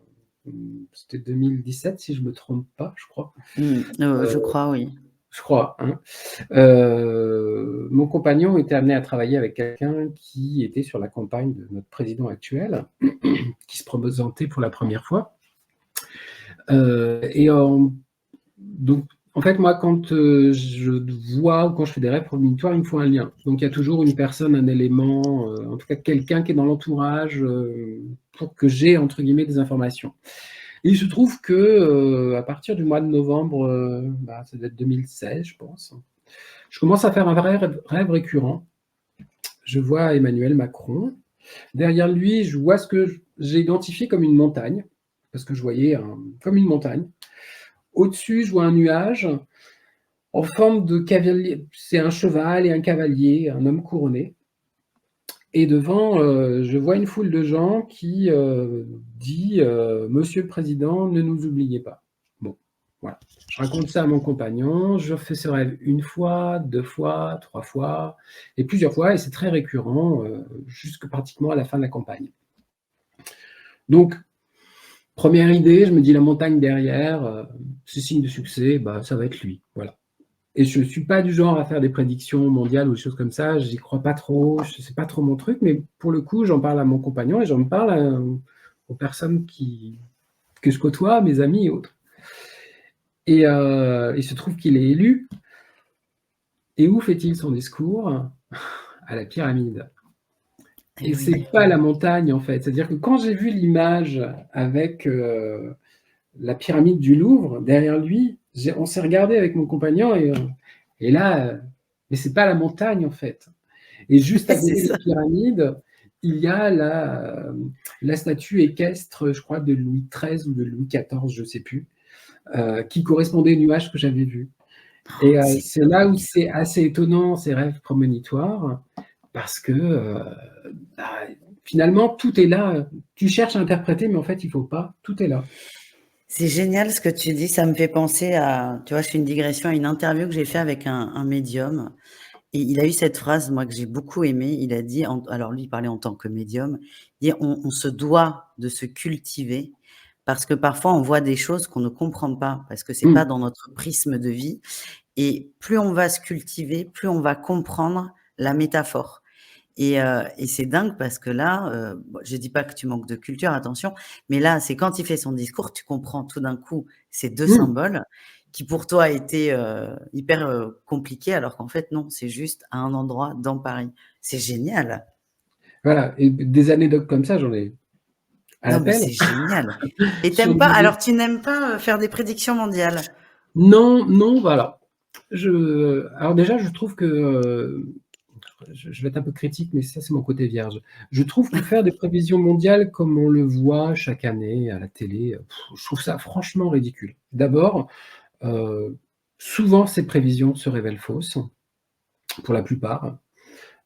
c'était 2017 si je me trompe pas, je crois. Je crois, oui. Je crois, hein. Mon compagnon était amené à travailler avec quelqu'un qui était sur la campagne de notre président actuel, qui se présentait pour la première fois. Et donc en fait, moi, quand, je vois ou quand je fais des rêves prémonitoires, il me faut un lien. Donc il y a toujours une personne, un élément, en tout cas quelqu'un qui est dans l'entourage, pour que j'ai entre guillemets «des informations». Et il se trouve que, à partir du mois de novembre, ça doit être 2016, je pense, je commence à faire un vrai rêve récurrent. Je vois Emmanuel Macron. Derrière lui, je vois ce que j'ai identifié comme une montagne, parce que je voyais comme une montagne. Au-dessus, je vois un nuage en forme de cavalier. C'est un cheval et un cavalier, un homme couronné. Et devant, je vois une foule de gens qui dit Monsieur le Président, ne nous oubliez pas. Bon, voilà. Je raconte ça à mon compagnon, je fais ce rêve une fois, deux fois, trois fois, et plusieurs fois, et c'est très récurrent, jusque pratiquement à la fin de la campagne. Donc, première idée, je me dis la montagne derrière, c'est signe de succès, ça va être lui. Voilà. Et je ne suis pas du genre à faire des prédictions mondiales ou des choses comme ça, j'y crois pas trop, c'est pas trop mon truc, mais pour le coup, j'en parle à mon compagnon et j'en parle aux personnes que je côtoie, mes amis et autres. Et il se trouve qu'il est élu. Et où fait-il son discours? À la pyramide. Et Eh oui. c'est pas la montagne, en fait. C'est-à-dire que quand j'ai vu l'image avec la pyramide du Louvre derrière lui, on s'est regardé avec mon compagnon et là, mais c'est pas la montagne, en fait. Et juste à C'est côté de la ça. pyramide, il y a la statue équestre, je crois, de Louis XIII ou de Louis XIV, je sais plus, qui correspondait au nuage que j'avais vu. Et C'est c'est là où dingue. c'est assez étonnant, ces rêves prémonitoires, parce que bah, finalement, tout est là. Tu cherches à interpréter, mais en fait, il faut pas. Tout est là. C'est génial ce que tu dis, ça me fait penser à, tu vois, je fais une digression à une interview que j'ai fait avec un médium et il a eu cette phrase, moi, que j'ai beaucoup aimée. Il a dit, alors lui, il parlait en tant que médium, il dit: «On se doit de se cultiver parce que parfois on voit des choses qu'on ne comprend pas, parce que c'est pas Mmh. dans notre prisme de vie et plus on va se cultiver, plus on va comprendre la métaphore». Et c'est dingue parce que là, bon, je dis pas que tu manques de culture, attention, mais là, c'est quand il fait son discours, tu comprends tout d'un coup ces 2 Mmh. symboles qui pour toi étaient, hyper, compliqués alors qu'en fait non, c'est juste à un endroit dans Paris. C'est génial! Voilà, et des anecdotes comme ça, j'en ai à Non, mais l'appel. c'est génial et Sur t'aimes pas, des alors tu n'aimes pas, faire des prédictions mondiales? Non, non, voilà. Alors déjà, je trouve que, je vais être un peu critique, mais ça, c'est mon côté vierge. Je trouve que faire des prévisions mondiales comme on le voit chaque année à la télé, je trouve ça franchement ridicule. D'abord, heu, souvent ces prévisions se révèlent fausses, pour la plupart.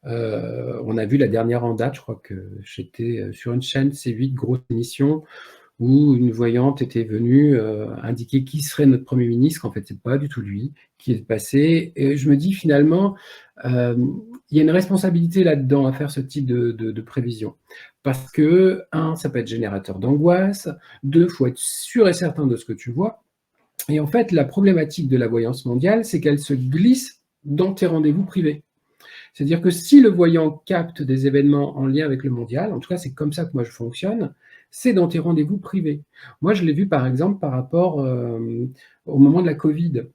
On a vu la dernière en date, je crois que j'étais, sur une chaîne C8, grosse émission, où une voyante était venue, indiquer qui serait notre premier ministre. En fait, c'est pas du tout lui qui est passé, et je me dis finalement, il y a une responsabilité là-dedans à faire ce type de prévision. Parce que, ça peut être générateur d'angoisse, 2, faut être sûr et certain de ce que tu vois, et en fait, la problématique de la voyance mondiale, c'est qu'elle se glisse dans tes rendez-vous privés. C'est-à-dire que si le voyant capte des événements en lien avec le mondial, en tout cas c'est comme ça que moi je fonctionne, c'est dans tes rendez-vous privés. Moi je l'ai vu par exemple par rapport, au moment de la Covid.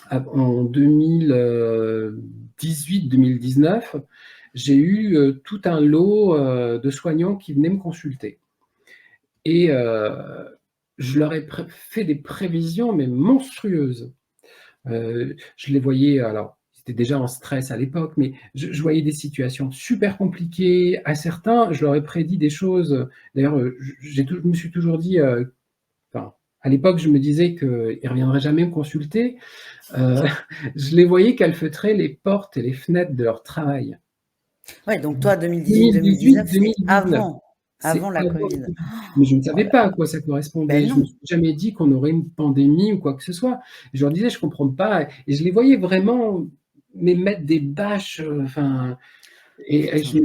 En 2018-2019, j'ai eu, tout un lot, de soignants qui venaient me consulter et je leur ai fait des prévisions, mais monstrueuses. Je les voyais alors, ils étaient déjà en stress à l'époque, mais je voyais des situations super compliquées. À certains, je leur ai prédit des choses, d'ailleurs, je me suis toujours dit, enfin, à l'époque, je me disais qu'ils ne reviendraient jamais me consulter. Heu, je les voyais calfeutrer les portes et les fenêtres de leur travail. Ouais, donc toi 2018-2019, c'est 2018-2019. avant C'est la avant Covid. le Covid. Mais je ne Oh savais là pas à là, quoi ça correspondait. ben Je me non. suis jamais dit qu'on aurait une pandémie ou quoi que ce soit. Je leur disais: «Je comprends pas» et je les voyais vraiment, mais mettre des bâches, enfin et Putain.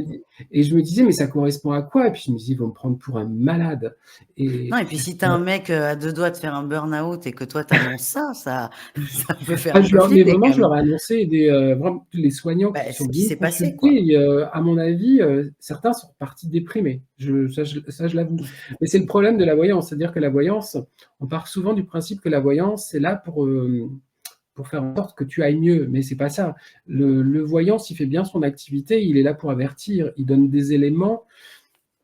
je me disais: «Mais ça correspond à quoi?» Et puis je me dis: «Ils vont me prendre pour un malade» et Non et puis si tu as un mec, à 2 doigts de faire un burn-out et que toi tu annonces ça, ça peut faire ah, un peu mais flipper vraiment, quand je leur même. ai annoncé vraiment tous les soignants qui Bah, sont ce qui venus me s'est passé, quoi. consulter et à mon avis, certains sont repartis déprimés. Ça, je l'avoue. Mais c'est le problème de la voyance, c'est-à-dire que la voyance, on part souvent du principe que la voyance, c'est là pour faire en sorte que tu ailles mieux, mais c'est pas ça. Le voyant, s'il fait bien son activité, il est là pour avertir. Il donne des éléments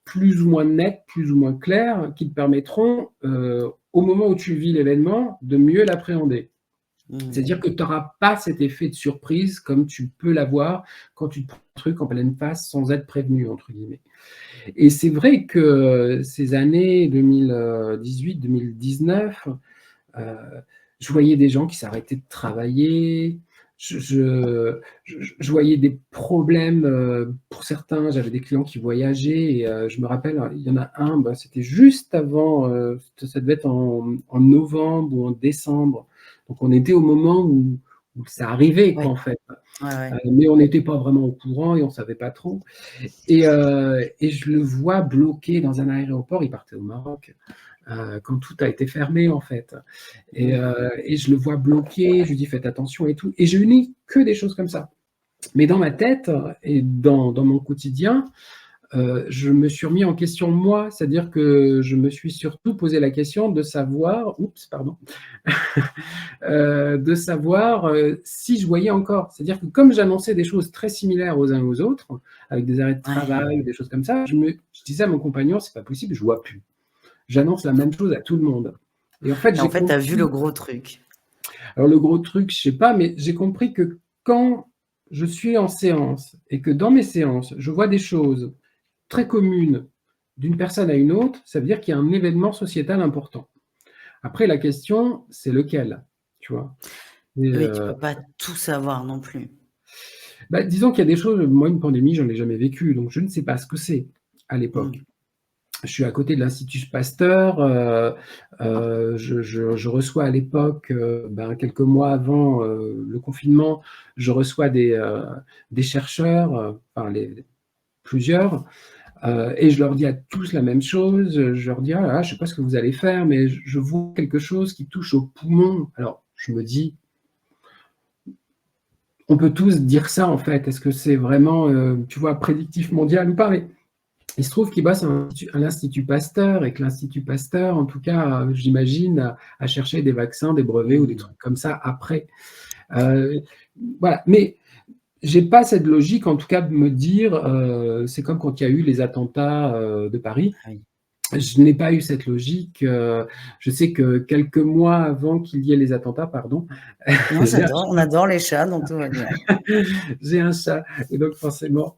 plus ou moins nets, plus ou moins clairs, qui te permettront, au moment où tu vis l'événement, de mieux l'appréhender. Mmh. C'est-à-dire que tu auras pas cet effet de surprise comme tu peux l'avoir quand tu te prends un truc en pleine face sans être «prévenu» entre guillemets. Et c'est vrai que ces années 2018-2019, heu, je voyais des gens qui s'arrêtaient de travailler, je voyais des problèmes, pour certains, j'avais des clients qui voyageaient et je me rappelle, il y en a un, bah, c'était juste avant, ça devait être en novembre ou en décembre. Donc on était au moment où ça arrivait quoi, Ouais, en fait. ouais, ouais. Mais on n'était pas vraiment au courant et on savait pas trop et je le vois bloqué dans un aéroport, il partait au Maroc, quand tout a été fermé, en fait. Mmh. Et je le vois bloqué, je lui dis: «Faites attention» et tout et je lis que des choses comme ça. Mais dans ma tête et dans mon quotidien, je me suis remis en question moi, c'est-à-dire que je me suis surtout posé la question de savoir oups, pardon, de savoir, si je voyais encore. C'est-à-dire que comme j'annonçais des choses très similaires aux uns aux autres, avec des arrêts de Ouais. travail, des choses comme ça, je disais à mon compagnon: «C'est pas possible, je vois plus. J'annonce la même chose à tout le monde» et en fait, Et en j'ai fait, tu as vu le compris. gros truc. Alors le gros truc, je sais pas, mais j'ai compris que quand je suis en séance et que dans mes séances, je vois des choses très communes d'une personne à une autre, ça veut dire qu'il y a un événement sociétal important. Après la question, c'est lequel, tu vois? Et Oui, tu peux pas tout savoir non plus. bah, disons qu'il y a des choses, moi une pandémie, j'en ai jamais vécu, donc je ne sais pas ce que c'est à l'époque. Mmh. Je suis à côté de l'Institut Pasteur, je reçois à l'époque, ben, quelques mois avant, le confinement, je reçois des chercheurs, enfin plusieurs, et je leur dis à tous la même chose, je leur dis: «Ah là là, je sais pas ce que vous allez faire, mais je vois quelque chose qui touche aux poumons». Alors je me dis: «On peut tous dire ça en fait, est-ce que c'est vraiment, tu vois, prédictif mondial ou pas?» Mais il se trouve qu'il bosse à l'Institut Pasteur et que l'Institut Pasteur, en tout cas, j'imagine, a cherché des vaccins, des brevets ou des Mmh. trucs comme ça après. Heu, voilà, mais j'ai pas cette logique, en tout cas, de me dire, c'est comme quand il y a eu les attentats, de Paris. Ah oui. Je n'ai pas eu cette logique, je sais que quelques mois avant qu'il y ait les attentats, pardon, Non, j'ai un j'adore, on adore les chats, donc tout va bien. j'ai un chat et donc forcément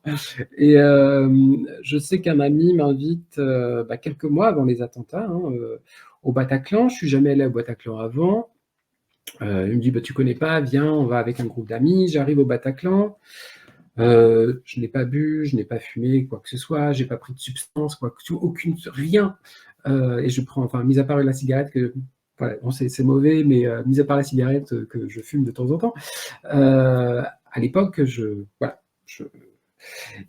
et je sais qu'un ami m'invite, bah, quelques mois avant les attentats, hein, au Bataclan. Je suis jamais allé au Bataclan avant. Il me dit: «Bah, tu connais pas, viens, on va avec un groupe d'amis». J'arrive au Bataclan, je n'ai pas bu, je n'ai pas fumé, quoi que ce soit, j'ai pas pris de substance, quoi que aucune rien, et je prends enfin, mis à part la cigarette que voilà, bon, c'est mauvais, mais mis à part la cigarette, que je fume de temps en temps, à l'époque, voilà,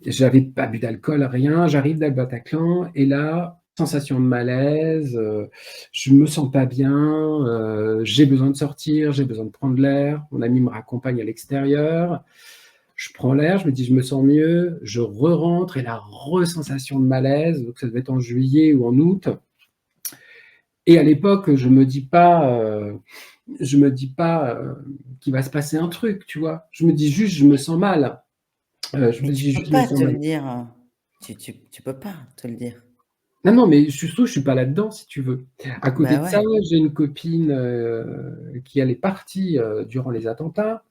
j'avais pas bu d'alcool, rien. J'arrive dans le Bataclan et là, sensation de malaise, je me sens pas bien, j'ai besoin de sortir, j'ai besoin de prendre l'air. Mon ami me raccompagne à l'extérieur. Je prends l'air, je me dis: «Je me sens mieux». Je re-rentre et la re-sensation de malaise, donc ça devait être en juillet ou en août et à l'époque, je me dis pas, qu'il va se passer un truc, tu vois? Je me dis juste: «Je me sens mal». Mais tu J'ai peux juste me pas sens te mal. le dire, tu peux pas te le dire. Non, non, mais surtout, je suis pas là-dedans, si tu veux. À côté Bah de ça, ouais. j'ai une copine, qui elle est partie, durant les attentats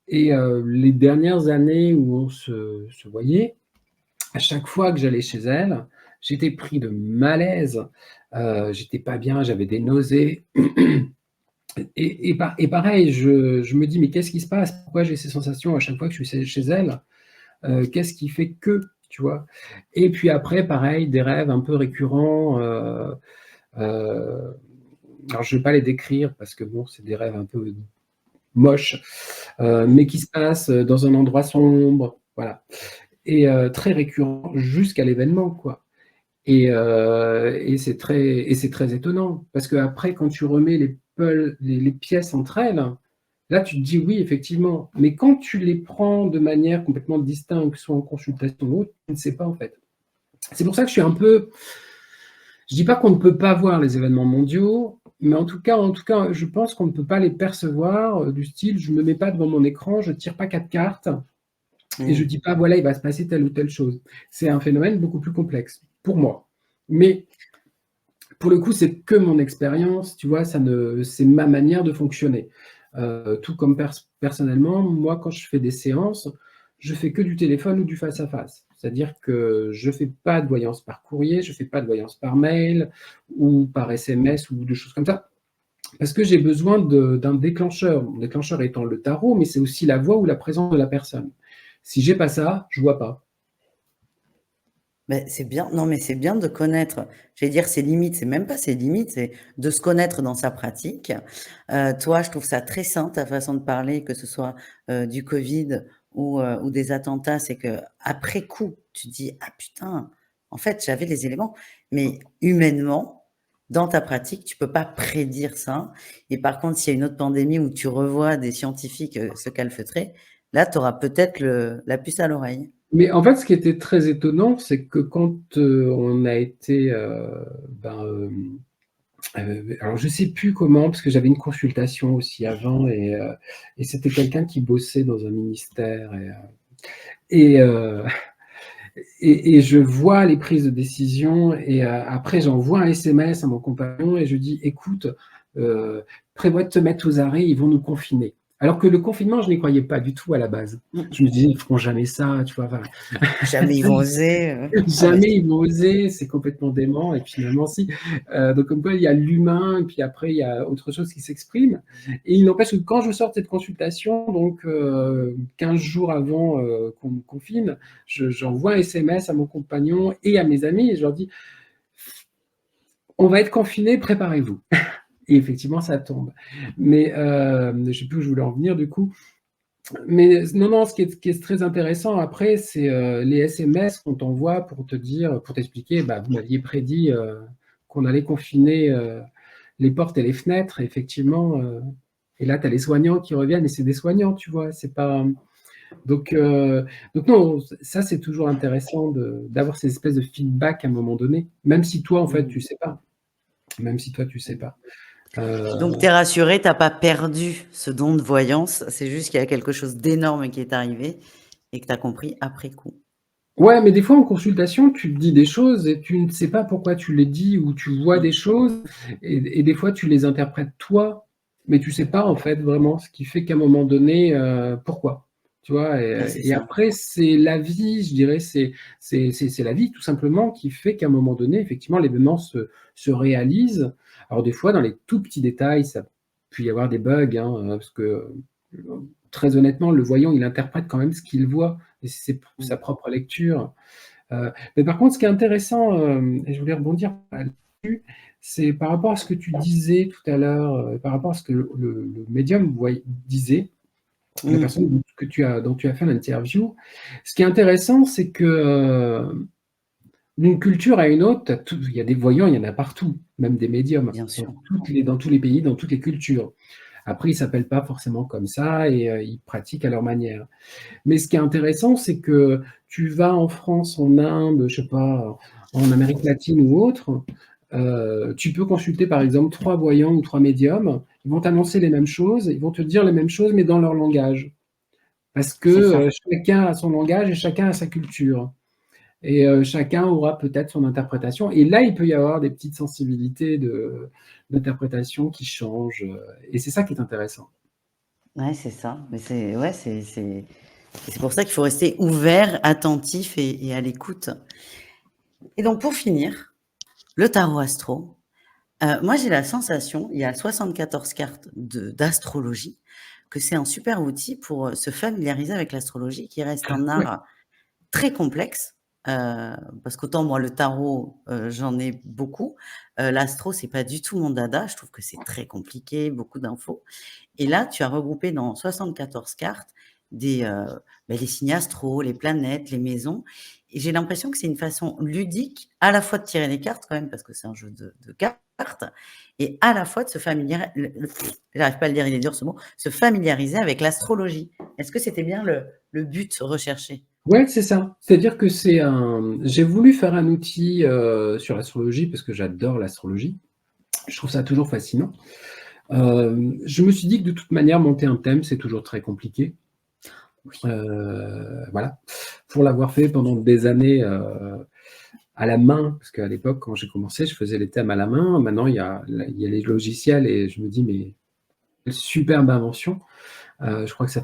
et les dernières années où on se voyait, à chaque fois que j'allais chez elle, j'étais pris de malaise, j'étais pas bien, j'avais des nausées et pareil, je me dis: «Mais qu'est-ce qui se passe? Pourquoi j'ai ces sensations à chaque fois que je suis chez elle? Qu'est-ce qui fait que?» tu vois? Et puis après, pareil, des rêves un peu récurrents, heu, alors je vais pas les décrire parce que bon, c'est des rêves un peu moches, mais qui se passent, dans un endroit sombre, voilà et très récurrent jusqu'à l'événement, quoi. Et c'est très étonnant parce qu'après quand tu remets les pièces entre elles, là tu te dis: «Oui effectivement», mais quand tu les prends de manière complètement distincte, que ce soit en consultation ou autre, tu ne sais pas en fait. C'est pour ça que je suis un peu, je dis pas qu'on ne peut pas voir les événements mondiaux, mais en tout cas, je pense qu'on ne peut pas les percevoir, du style: je me mets pas devant mon écran, je tire pas 4 cartes et je Mmh. dis pas: «Voilà, il va se passer telle ou telle chose». C'est un phénomène beaucoup plus complexe, pour moi. Mais pour le coup, c'est que mon expérience, tu vois? C'est ma manière de fonctionner. Tout comme personnellement, moi, quand je fais des séances, je fais que du téléphone ou du face à face. C'est-à-dire que je fais pas de voyance par courrier, je fais pas de voyance par mail ou par SMS ou de choses comme ça. Parce que j'ai besoin d'un déclencheur. Mon déclencheur étant le tarot, mais c'est aussi la voix ou la présence de la personne. Si j'ai pas ça, je vois pas. Beh, c'est bien non, mais c'est bien de connaître, j'allais dire ses limites, c'est même pas ses limites, c'est de se connaître dans sa pratique. Toi, je trouve ça très sain ta façon de parler, que ce soit, du covid ou des attentats. C'est qu'après coup, tu te dis: «Ah putain, en fait, j'avais les éléments». Mais humainement, dans ta pratique, tu peux pas prédire ça et par contre, s'il y a une autre pandémie où tu revois des scientifiques, se calfeutrer, là, tu auras peut-être le la puce à l'oreille. Mais en fait, ce qui était très étonnant, c'est que quand, on a été, alors je sais plus comment, parce que j'avais une consultation aussi avant et c'était quelqu'un qui bossait dans un ministère et heu et je vois les prises de décision et après j'envoie un SMS à mon compagnon et je dis: «Écoute, heu, prévois de te mettre aux arrêts, ils vont nous confiner». Alors que le confinement, je n'y croyais pas du tout à la base. Mmh. Je me disais: «Ils feront jamais ça», tu vois? Enfin, Jamais ils vont oser, ah bah jamais si. ils vont oser, c'est complètement dément et puis finalement si. Donc comme quoi il y a l'humain et puis après il y a autre chose qui s'exprime et il n'empêche que quand je sors de cette consultation donc 15 jours avant, qu'on me confine, j'envoie un SMS à mon compagnon et à mes amis et je leur dis: «On va être confinés, préparez-vous» et effectivement ça tombe. Mais je sais plus où je voulais en venir du coup. Mais non, non, ce qui est très intéressant après, c'est, les SMS qu'on t'envoie pour te dire pour t'expliquer, bah, vous m'aviez prédit, qu'on allait confiner, les portes et les fenêtres et effectivement, et là, tu as les soignants qui reviennent et c'est des soignants, tu vois? C'est pas donc donc non, ça, c'est toujours intéressant d'avoir ces espèces de feedback à un moment donné, même si toi, en fait, Mmh. tu sais pas. Même si toi, tu sais pas. Heu Donc tu es rassuré, tu as pas perdu ce don de voyance, c'est juste qu'il y a quelque chose d'énorme qui est arrivé et que tu as compris après coup. Ouais, mais des fois en consultation, tu te dis des choses et tu ne sais pas pourquoi tu les dis ou tu vois Mmh. des choses et des fois tu les interprètes toi, mais tu sais pas en fait vraiment ce qui fait qu'à un moment donné, pourquoi, tu vois? Ah, c'est Et ça. après c'est la vie, je dirais, c'est la vie tout simplement qui fait qu'à un moment donné, effectivement, l'événement se réalise. Alors des fois dans les tout petits détails, ça peut y avoir des bugs, hein, parce que, très honnêtement, le voyant, il interprète quand même ce qu'il voit et c'est Mmh. sa propre lecture. Mais par contre, ce qui est intéressant, et je voulais rebondir là-dessus, c'est par rapport à ce que tu disais tout à l'heure, par rapport à ce que le médium disait, la Mmh. personne dont tu as fait l'interview. Ce qui est intéressant, c'est que, d'une culture à une autre, il y a des voyants, il y en a partout, même des médiums, Bien sûr. dans tous les pays, dans toutes les cultures. Après, ils s'appellent pas forcément comme ça et ils pratiquent à leur manière. Mais ce qui est intéressant, c'est que tu vas en France, en Inde, je sais pas, en Amérique latine ou autre, tu peux consulter par exemple 3 voyants ou 3 médiums. Ils vont t'annoncer les mêmes choses, ils vont te dire les mêmes choses, mais dans leur langage. Parce que C'est ça. chacun a son langage et chacun a sa culture. Et chacun aura peut-être son interprétation. Et là, il peut y avoir des petites sensibilités d'interprétation qui changent. Et c'est ça qui est intéressant. Ouais, c'est ça. Mais c'est ouais, c'est pour ça qu'il faut rester ouvert, attentif et à l'écoute. Et donc pour finir, le tarot astro, moi j'ai la sensation, il y a 74 cartes d'astrologie, que c'est un super outil pour, se familiariser avec l'astrologie qui reste un Ouais, art très complexe, parce qu'autant moi le tarot, j'en ai beaucoup, l'astro c'est pas du tout mon dada, je trouve que c'est très compliqué, beaucoup d'infos. Et là, tu as regroupé dans 74 cartes des, les signes astro, les planètes, les maisons. Et j'ai l'impression que c'est une façon ludique, à la fois de tirer les cartes quand même, parce que c'est un jeu de cartes, et à la fois de se familiariser, j'arrive pas à le dire, il est dur ce mot, se familiariser avec l'astrologie. Est-ce que c'était bien le but recherché? ouais, c'est ça. C'est-à-dire que j'ai voulu faire un outil sur l'astrologie parce que j'adore l'astrologie. Je trouve ça toujours fascinant. Je me suis dit que de toute manière, monter un thème, c'est toujours très compliqué. Oui. Voilà. Pour l'avoir fait pendant des années à la main, parce qu'à l'époque, quand j'ai commencé, je faisais les thèmes à la main. Maintenant, il y a les logiciels et je me dis, mais quelle superbe invention. Je crois que ça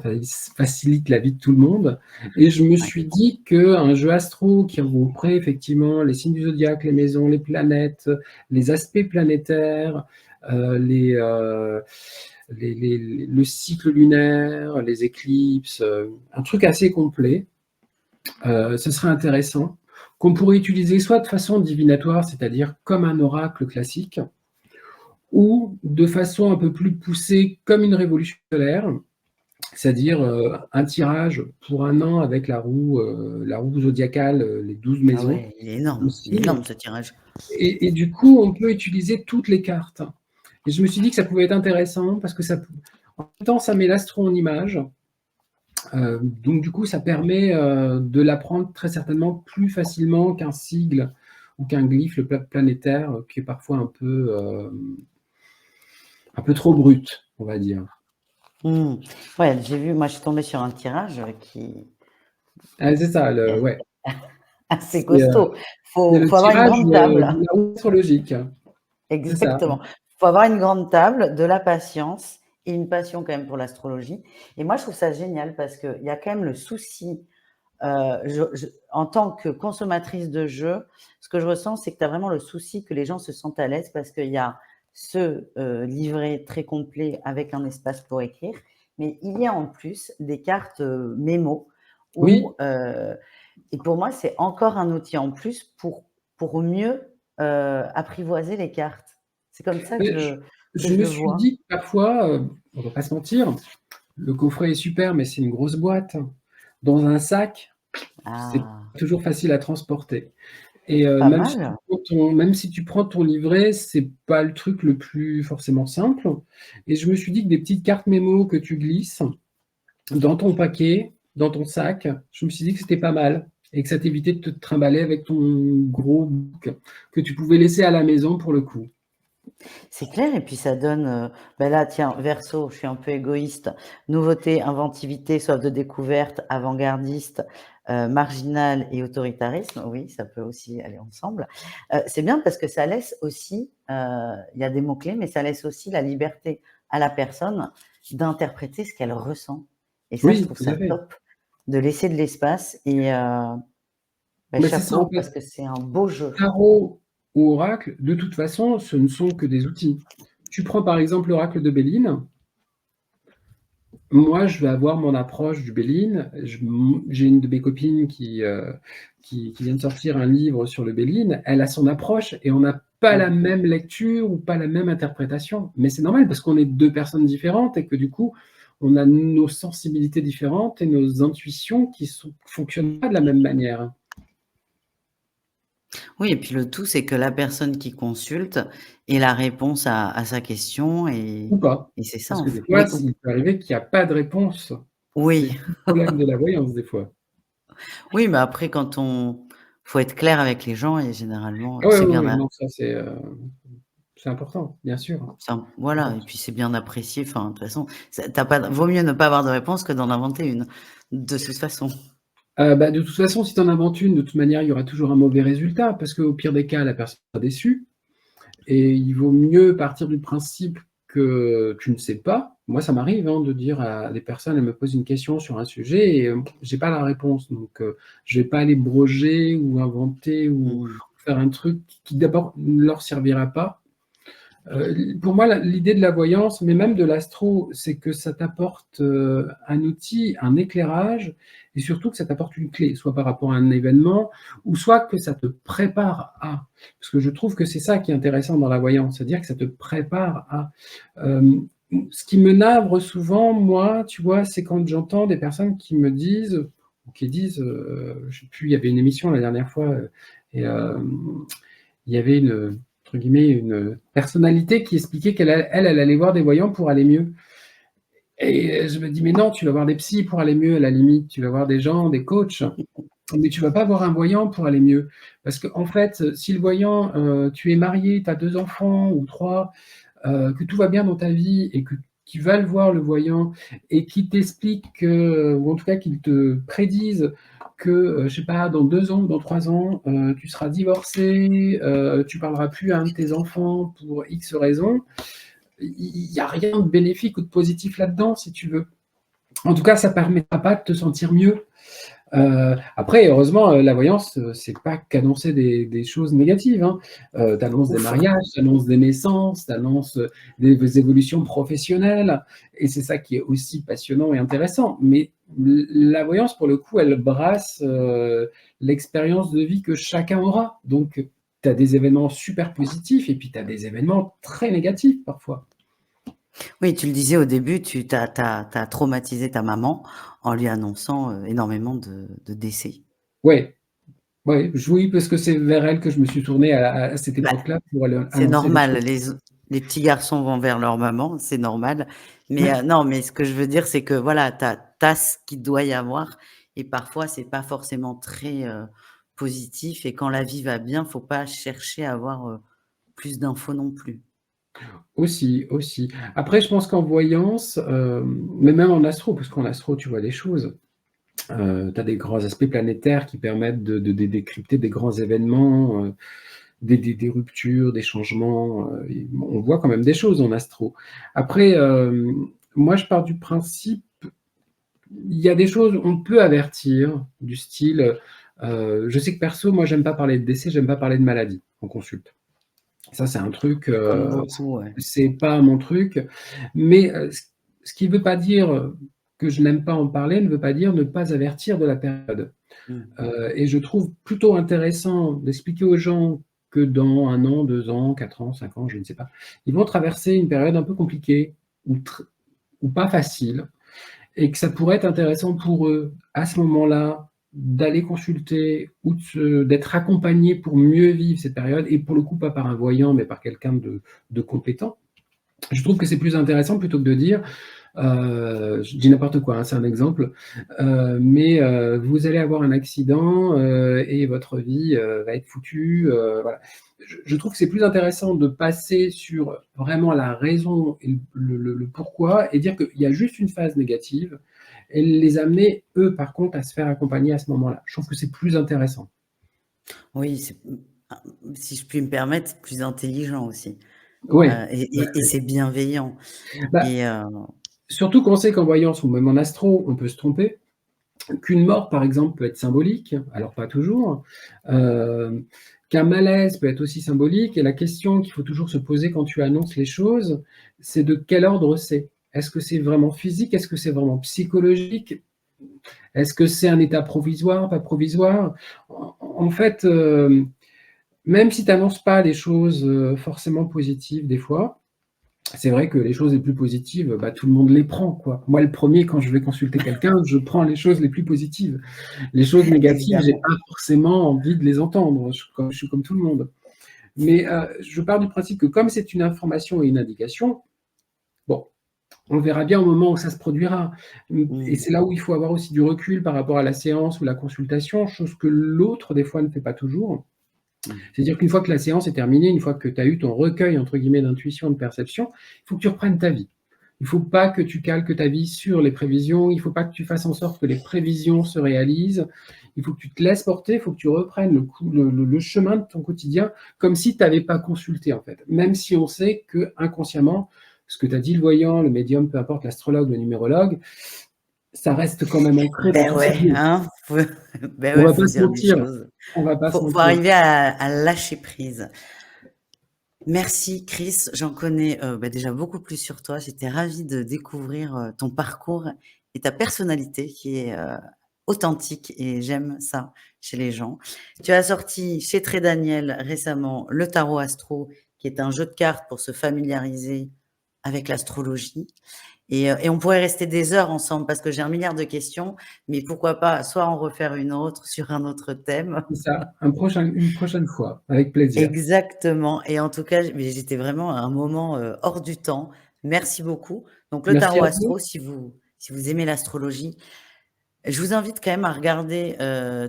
facilite la vie de tout le monde. Et je me Ouais. suis dit qu'un jeu astro qui regrouperait effectivement les signes du zodiaque, les maisons, les planètes, les aspects planétaires, euh, les, euh, le cycle lunaire, les éclipses, un truc assez complet, ce serait intéressant, qu'on pourrait utiliser soit de façon divinatoire, c'est-à-dire comme un oracle classique, ou de façon un peu plus poussée comme une révolution solaire, c'est-à-dire un tirage pour un an avec la roue zodiacale, les 12 Ah maisons, ouais, le il est signe. énorme ce tirage. Et du coup, on peut utiliser toutes les cartes. Et je me suis dit que ça pouvait être intéressant parce que en même temps, ça met l'astro en image. Donc du coup, ça permet de l'apprendre très certainement plus facilement qu'un sigle ou qu'un glyphe planétaire qui est parfois un peu trop brut, on va dire. Mmh. Ouais, j'ai vu, moi je suis tombée sur un tirage qui Ah, c'est ça, est ouais. assez C'est costaud. c'est le Faut avoir une tirage grande table. de la roue astrologique. C'est ça. Exactement. Faut avoir une grande table, de la patience et une passion quand même pour l'astrologie. Et moi, je trouve ça génial parce qu'il y a quand même le souci, en tant que consommatrice de jeux, ce que je ressens, c'est que tu as vraiment le souci que les gens se sentent à l'aise parce qu'il y a ce livret très complet avec un espace pour écrire, mais il y a en plus des cartes mémo Oui, où, et pour moi, c'est encore un outil en plus pour mieux apprivoiser les cartes. C'est comme ça mais que je je me le suis vois. dit que parfois, on va pas se mentir, le coffret est super, mais c'est une grosse boîte. Dans un sac, c'est Ah, pas toujours facile à transporter. Et pas mal. même si tu prends ton livret, c'est pas le truc le plus forcément simple. Et je me suis dit que des petites cartes mémo que tu glisses dans ton paquet, dans ton sac, je me suis dit que c'était pas mal et que ça t'évitait de te trimballer avec ton gros book que tu pouvais laisser à la maison pour le coup. C'est clair et puis ça donne, là tiens, Verseau, je suis un peu égoïste. Nouveauté, inventivité, soif de découverte, avant-gardiste, marginal et autoritarisme. Oui, ça peut aussi aller ensemble. C'est bien parce que ça laisse aussi, il y a des mots-clés, mais ça laisse aussi la liberté à la personne d'interpréter ce qu'elle ressent et ça, je Oui, trouve tout ça à fait. top de laisser de l'espace et Mais c'est ça chapeau en fait. parce que c'est un beau jeu. Tarot ou oracle, de toute façon, ce ne sont que des outils. Tu prends par exemple l'oracle de Béline. Moi, je vais avoir mon approche du Béline. J'ai une de mes copines qui vient de sortir un livre sur le Béline. Elle a son approche et on n'a pas la Mmh. même lecture ou pas la même interprétation. Mais c'est normal parce qu'on est deux personnes différentes et que du coup, on a nos sensibilités différentes et nos intuitions qui ne fonctionnent pas de la même manière. Oui et puis le tout, c'est que la personne qui consulte ait la réponse à sa question Ou pas. et c'est ça Parce en que f des fois, oui, ou il peut arriver qu'il n'y a pas de réponse. C'est oui, tout le problème de la voyance, des fois. oui, mais après quand on faut être clair avec les gens et généralement, Ah ouais, c'est ouais, bien ouais, a non, ça c'est important, bien sûr. ça C'est voilà et important. puis c'est bien apprécié, enfin de toute façon, ça tu pas vaut mieux ne pas avoir de réponse que d'en inventer une. de toute façon. De toute façon, si tu en inventes une, de toute manière, il y aura toujours un mauvais résultat parce qu'au pire des cas, la personne sera déçue et il vaut mieux partir du principe que tu ne sais pas. Moi, ça m'arrive, hein, de dire à des personnes, elles me posent une question sur un sujet et j'ai pas la réponse. Donc, je vais pas aller broger ou inventer ou Mmh. faire un truc qui d'abord ne leur servira pas. Pour moi, l'idée de la voyance, mais même de l'astro, c'est que ça t'apporte un outil, un éclairage, et surtout que ça t'apporte une clé, soit par rapport à un événement, ou soit que ça te prépare à. Parce que je trouve que c'est ça qui est intéressant dans la voyance, c'est-à-dire que ça te prépare à. Euh, Ce qui me navre souvent, moi, tu vois, c'est quand j'entends des personnes qui me disent, ou qui disent, je sais plus, il y avait une émission la dernière fois, et il y avait entre guillemets, une personnalité qui expliquait elle allait voir des voyants pour aller mieux. Et je me dis, mais non, tu vas voir des psys pour aller mieux, à la limite. Tu vas voir des gens, des coachs, mais tu vas pas voir un voyant pour aller mieux. Parce que, en fait, si le voyant, tu es marié, tu as 2 enfants ou 3, que tout va bien dans ta vie et que tu vas le voir, le voyant, et qu'il t'explique ou en tout cas qu'il te prédise que, je sais pas, dans 2 ans ou dans 3 ans, tu seras divorcé, tu parleras plus à un de tes enfants pour X raisons. Il y a rien de bénéfique ou de positif là-dedans, si tu veux. En tout cas, ça permettra pas de te sentir mieux. Après, heureusement, la voyance, c'est pas qu'annoncer des choses négatives, hein. Tu annonces des Ouf! mariages, tu annonces des naissances, tu annonces des évolutions professionnelles, et c'est ça qui est aussi passionnant et intéressant. Mais la voyance, pour le coup, elle brasse l'expérience de vie que chacun aura. Donc, tu as des événements super positifs et puis tu as des événements très négatifs parfois. Oui, tu le disais au début, tu t'as traumatisé ta maman en lui annonçant, énormément de décès. Ouais, ouais, oui, parce que c'est vers elle que je me suis tourné à cette Bah, époque-là pour aller c'est annoncer les normal, choses. les petits garçons vont vers leur maman, c'est normal. Mais, Ouais. non, mais ce que je veux dire, c'est que voilà, tu as ce qu'il doit y avoir et parfois c'est pas forcément très, positif et quand la vie va bien, faut pas chercher à avoir, plus d'infos non plus. Aussi, aussi. Après, je pense qu'en voyance, mais même en astro, parce qu'en astro, tu vois les choses, tu as des grands aspects planétaires qui permettent de décrypter des grands événements, des ruptures, des changements, et on voit quand même des choses en astro. Après, moi, je pars du principe, il y a des choses, on peut avertir, du style, je sais que perso, moi, j'aime pas parler de décès, j'aime pas parler de maladie en consulte. Ça, c'est un truc, Comme beaucoup, ouais. c'est pas mon truc, mais ce qui veut pas dire que je n'aime pas en parler, ne veut pas dire ne pas avertir de la période. Mmh. Et je trouve plutôt intéressant d'expliquer aux gens que dans 1 an, 2 ans, 4 ans, 5 ans, je ne sais pas, ils vont traverser une période un peu compliquée ou pas facile, et que ça pourrait être intéressant pour eux, à ce moment-là, d'aller consulter ou d'être accompagnés pour mieux vivre cette période, et pour le coup, pas par un voyant, mais par quelqu'un de compétent. Je trouve que c'est plus intéressant plutôt que de dire, je dis n'importe quoi, hein, c'est un exemple, mais vous allez avoir un accident, et votre vie, va être foutue, voilà. Je trouve que c'est plus intéressant de passer sur vraiment la raison et le pourquoi, et dire qu'il y a juste une phase négative, et les amener, eux, par contre, à se faire accompagner à ce moment-là. Je trouve que c'est plus intéressant. Oui, ah, si je puis me permettre, c'est plus intelligent aussi, Ouais, et c'est bienveillant bah, et surtout qu'on sait qu'en voyance ou même en astro, on peut se tromper. Qu'une mort, par exemple, peut être symbolique, alors pas toujours, qu'un malaise peut être aussi symbolique, et la question qu'il faut toujours se poser quand tu annonces les choses, c'est de quel ordre c'est? Est-ce que c'est vraiment physique? Est-ce que c'est vraiment psychologique? Est-ce que c'est un état provisoire, pas provisoire? En fait, même si tu annonces pas des choses, forcément positives des fois, c'est vrai que les choses les plus positives, bah, tout le monde les prend, quoi. Moi, le premier, quand je vais consulter quelqu'un, je prends les choses les plus positives. Les choses négatives, j'ai évidemment. pas forcément envie de les entendre. Je suis comme tout le monde. Mais je pars du principe que comme c'est une information et une indication, bon, on verra bien au moment où ça se produira. Et Mmh. c'est là où il faut avoir aussi du recul par rapport à la séance ou la consultation, chose que l'autre, des fois, ne fait pas toujours. Mmh. C'est-à-dire qu'une fois que la séance est terminée, une fois que tu as eu ton «recueil» entre guillemets d'intuition, de perception, il faut que tu reprennes ta vie. Il faut pas que tu calques ta vie sur les prévisions, il faut pas que tu fasses en sorte que les prévisions se réalisent. Il faut que tu te laisses porter, il faut que tu reprennes le chemin de ton quotidien comme si tu avais pas consulté, en fait. Même si on sait qu'inconsciemment, ce que t'a dit le voyant, le médium, peu importe, l'astrologue, le numérologue, ça reste quand même ancré dans Ben ton ouais, cerveau. hein, faut beh On ouais, va faut pas se dire les mentir, choses. on va pas se Faut mentir. arriver à lâcher prise. Merci Chris, j'en connais, bah, déjà beaucoup plus sur toi. J'étais ravie de découvrir, ton parcours et ta personnalité qui est, authentique et j'aime ça chez les gens. Tu as sorti chez Très Daniel récemment le tarot astro, qui est un jeu de cartes pour se familiariser avec l'astrologie et on pourrait rester des heures ensemble parce que j'ai un milliard de questions, mais pourquoi pas soit en refaire une autre sur un autre thème. C'est ça, une prochaine fois, avec plaisir. Exactement et en tout cas, mais j'étais vraiment à un moment, hors du temps. Merci beaucoup. Donc le Merci tarot à vous. astro, si vous aimez l'astrologie, je vous invite quand même à regarder,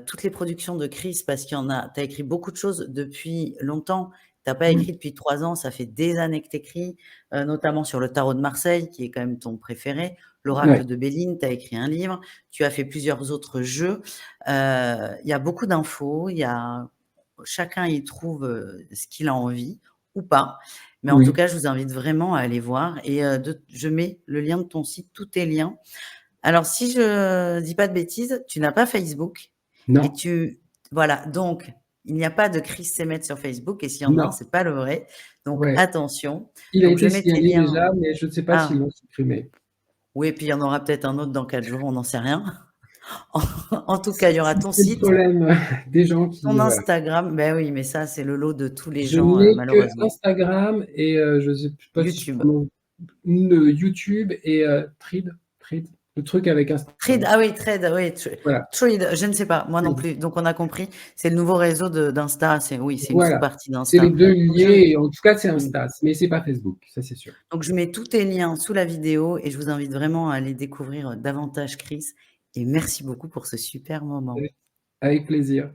toutes les productions de Chris parce qu'il y en a tu as écrit beaucoup de choses depuis longtemps. Tu as pas Mmh, écrit depuis 3 ans, ça fait des années que tu écris, notamment sur le tarot de Marseille qui est quand même ton préféré. ouais, L'oracle de Béline, tu as écrit un livre. Tu as fait plusieurs autres jeux. Il y a beaucoup d'infos, il y a chacun y trouve, ce qu'il a envie ou pas. Mais en tout oui. cas, je vous invite vraiment à aller voir et je mets le lien de ton site, tous tes liens. Alors si je dis pas de bêtises, tu n'as pas Facebook et Non, tu voilà, donc il n'y a pas de Chris Semet sur Facebook et s'il y en a un, non, c'est pas le vrai. Donc ouais. attention. Il a Donc je été mets tes signalé liens déjà, mais je ne sais pas s'ils ah, l'ont supprimé. oui, puis il y en aura peut-être un autre dans 4 jours, on n'en sait rien. En en tout cas, il y aura ton C'est le site, problème des gens ton qui, voilà. Instagram, ben oui, mais ça, c'est le lot de tous les Je gens, n'ai que malheureusement. Instagram et je sais pas si je YouTube. prononce YouTube et Thread, le truc avec Thread, Instagram. ah oui, Thread, oui, Voilà, Thread, je ne sais pas, moi non Thread. plus. Donc on a compris, c'est le nouveau réseau d'Insta, c'est oui, c'est une Voilà, sous-partie c'est les d'Insta. 2 Donc je liés et en tout cas, c'est mmh. Insta, mais c'est pas Facebook, ça c'est sûr. Donc je mets tous tes liens sous la vidéo et je vous invite vraiment à aller découvrir, davantage Chris et merci beaucoup pour ce super moment. Avec plaisir.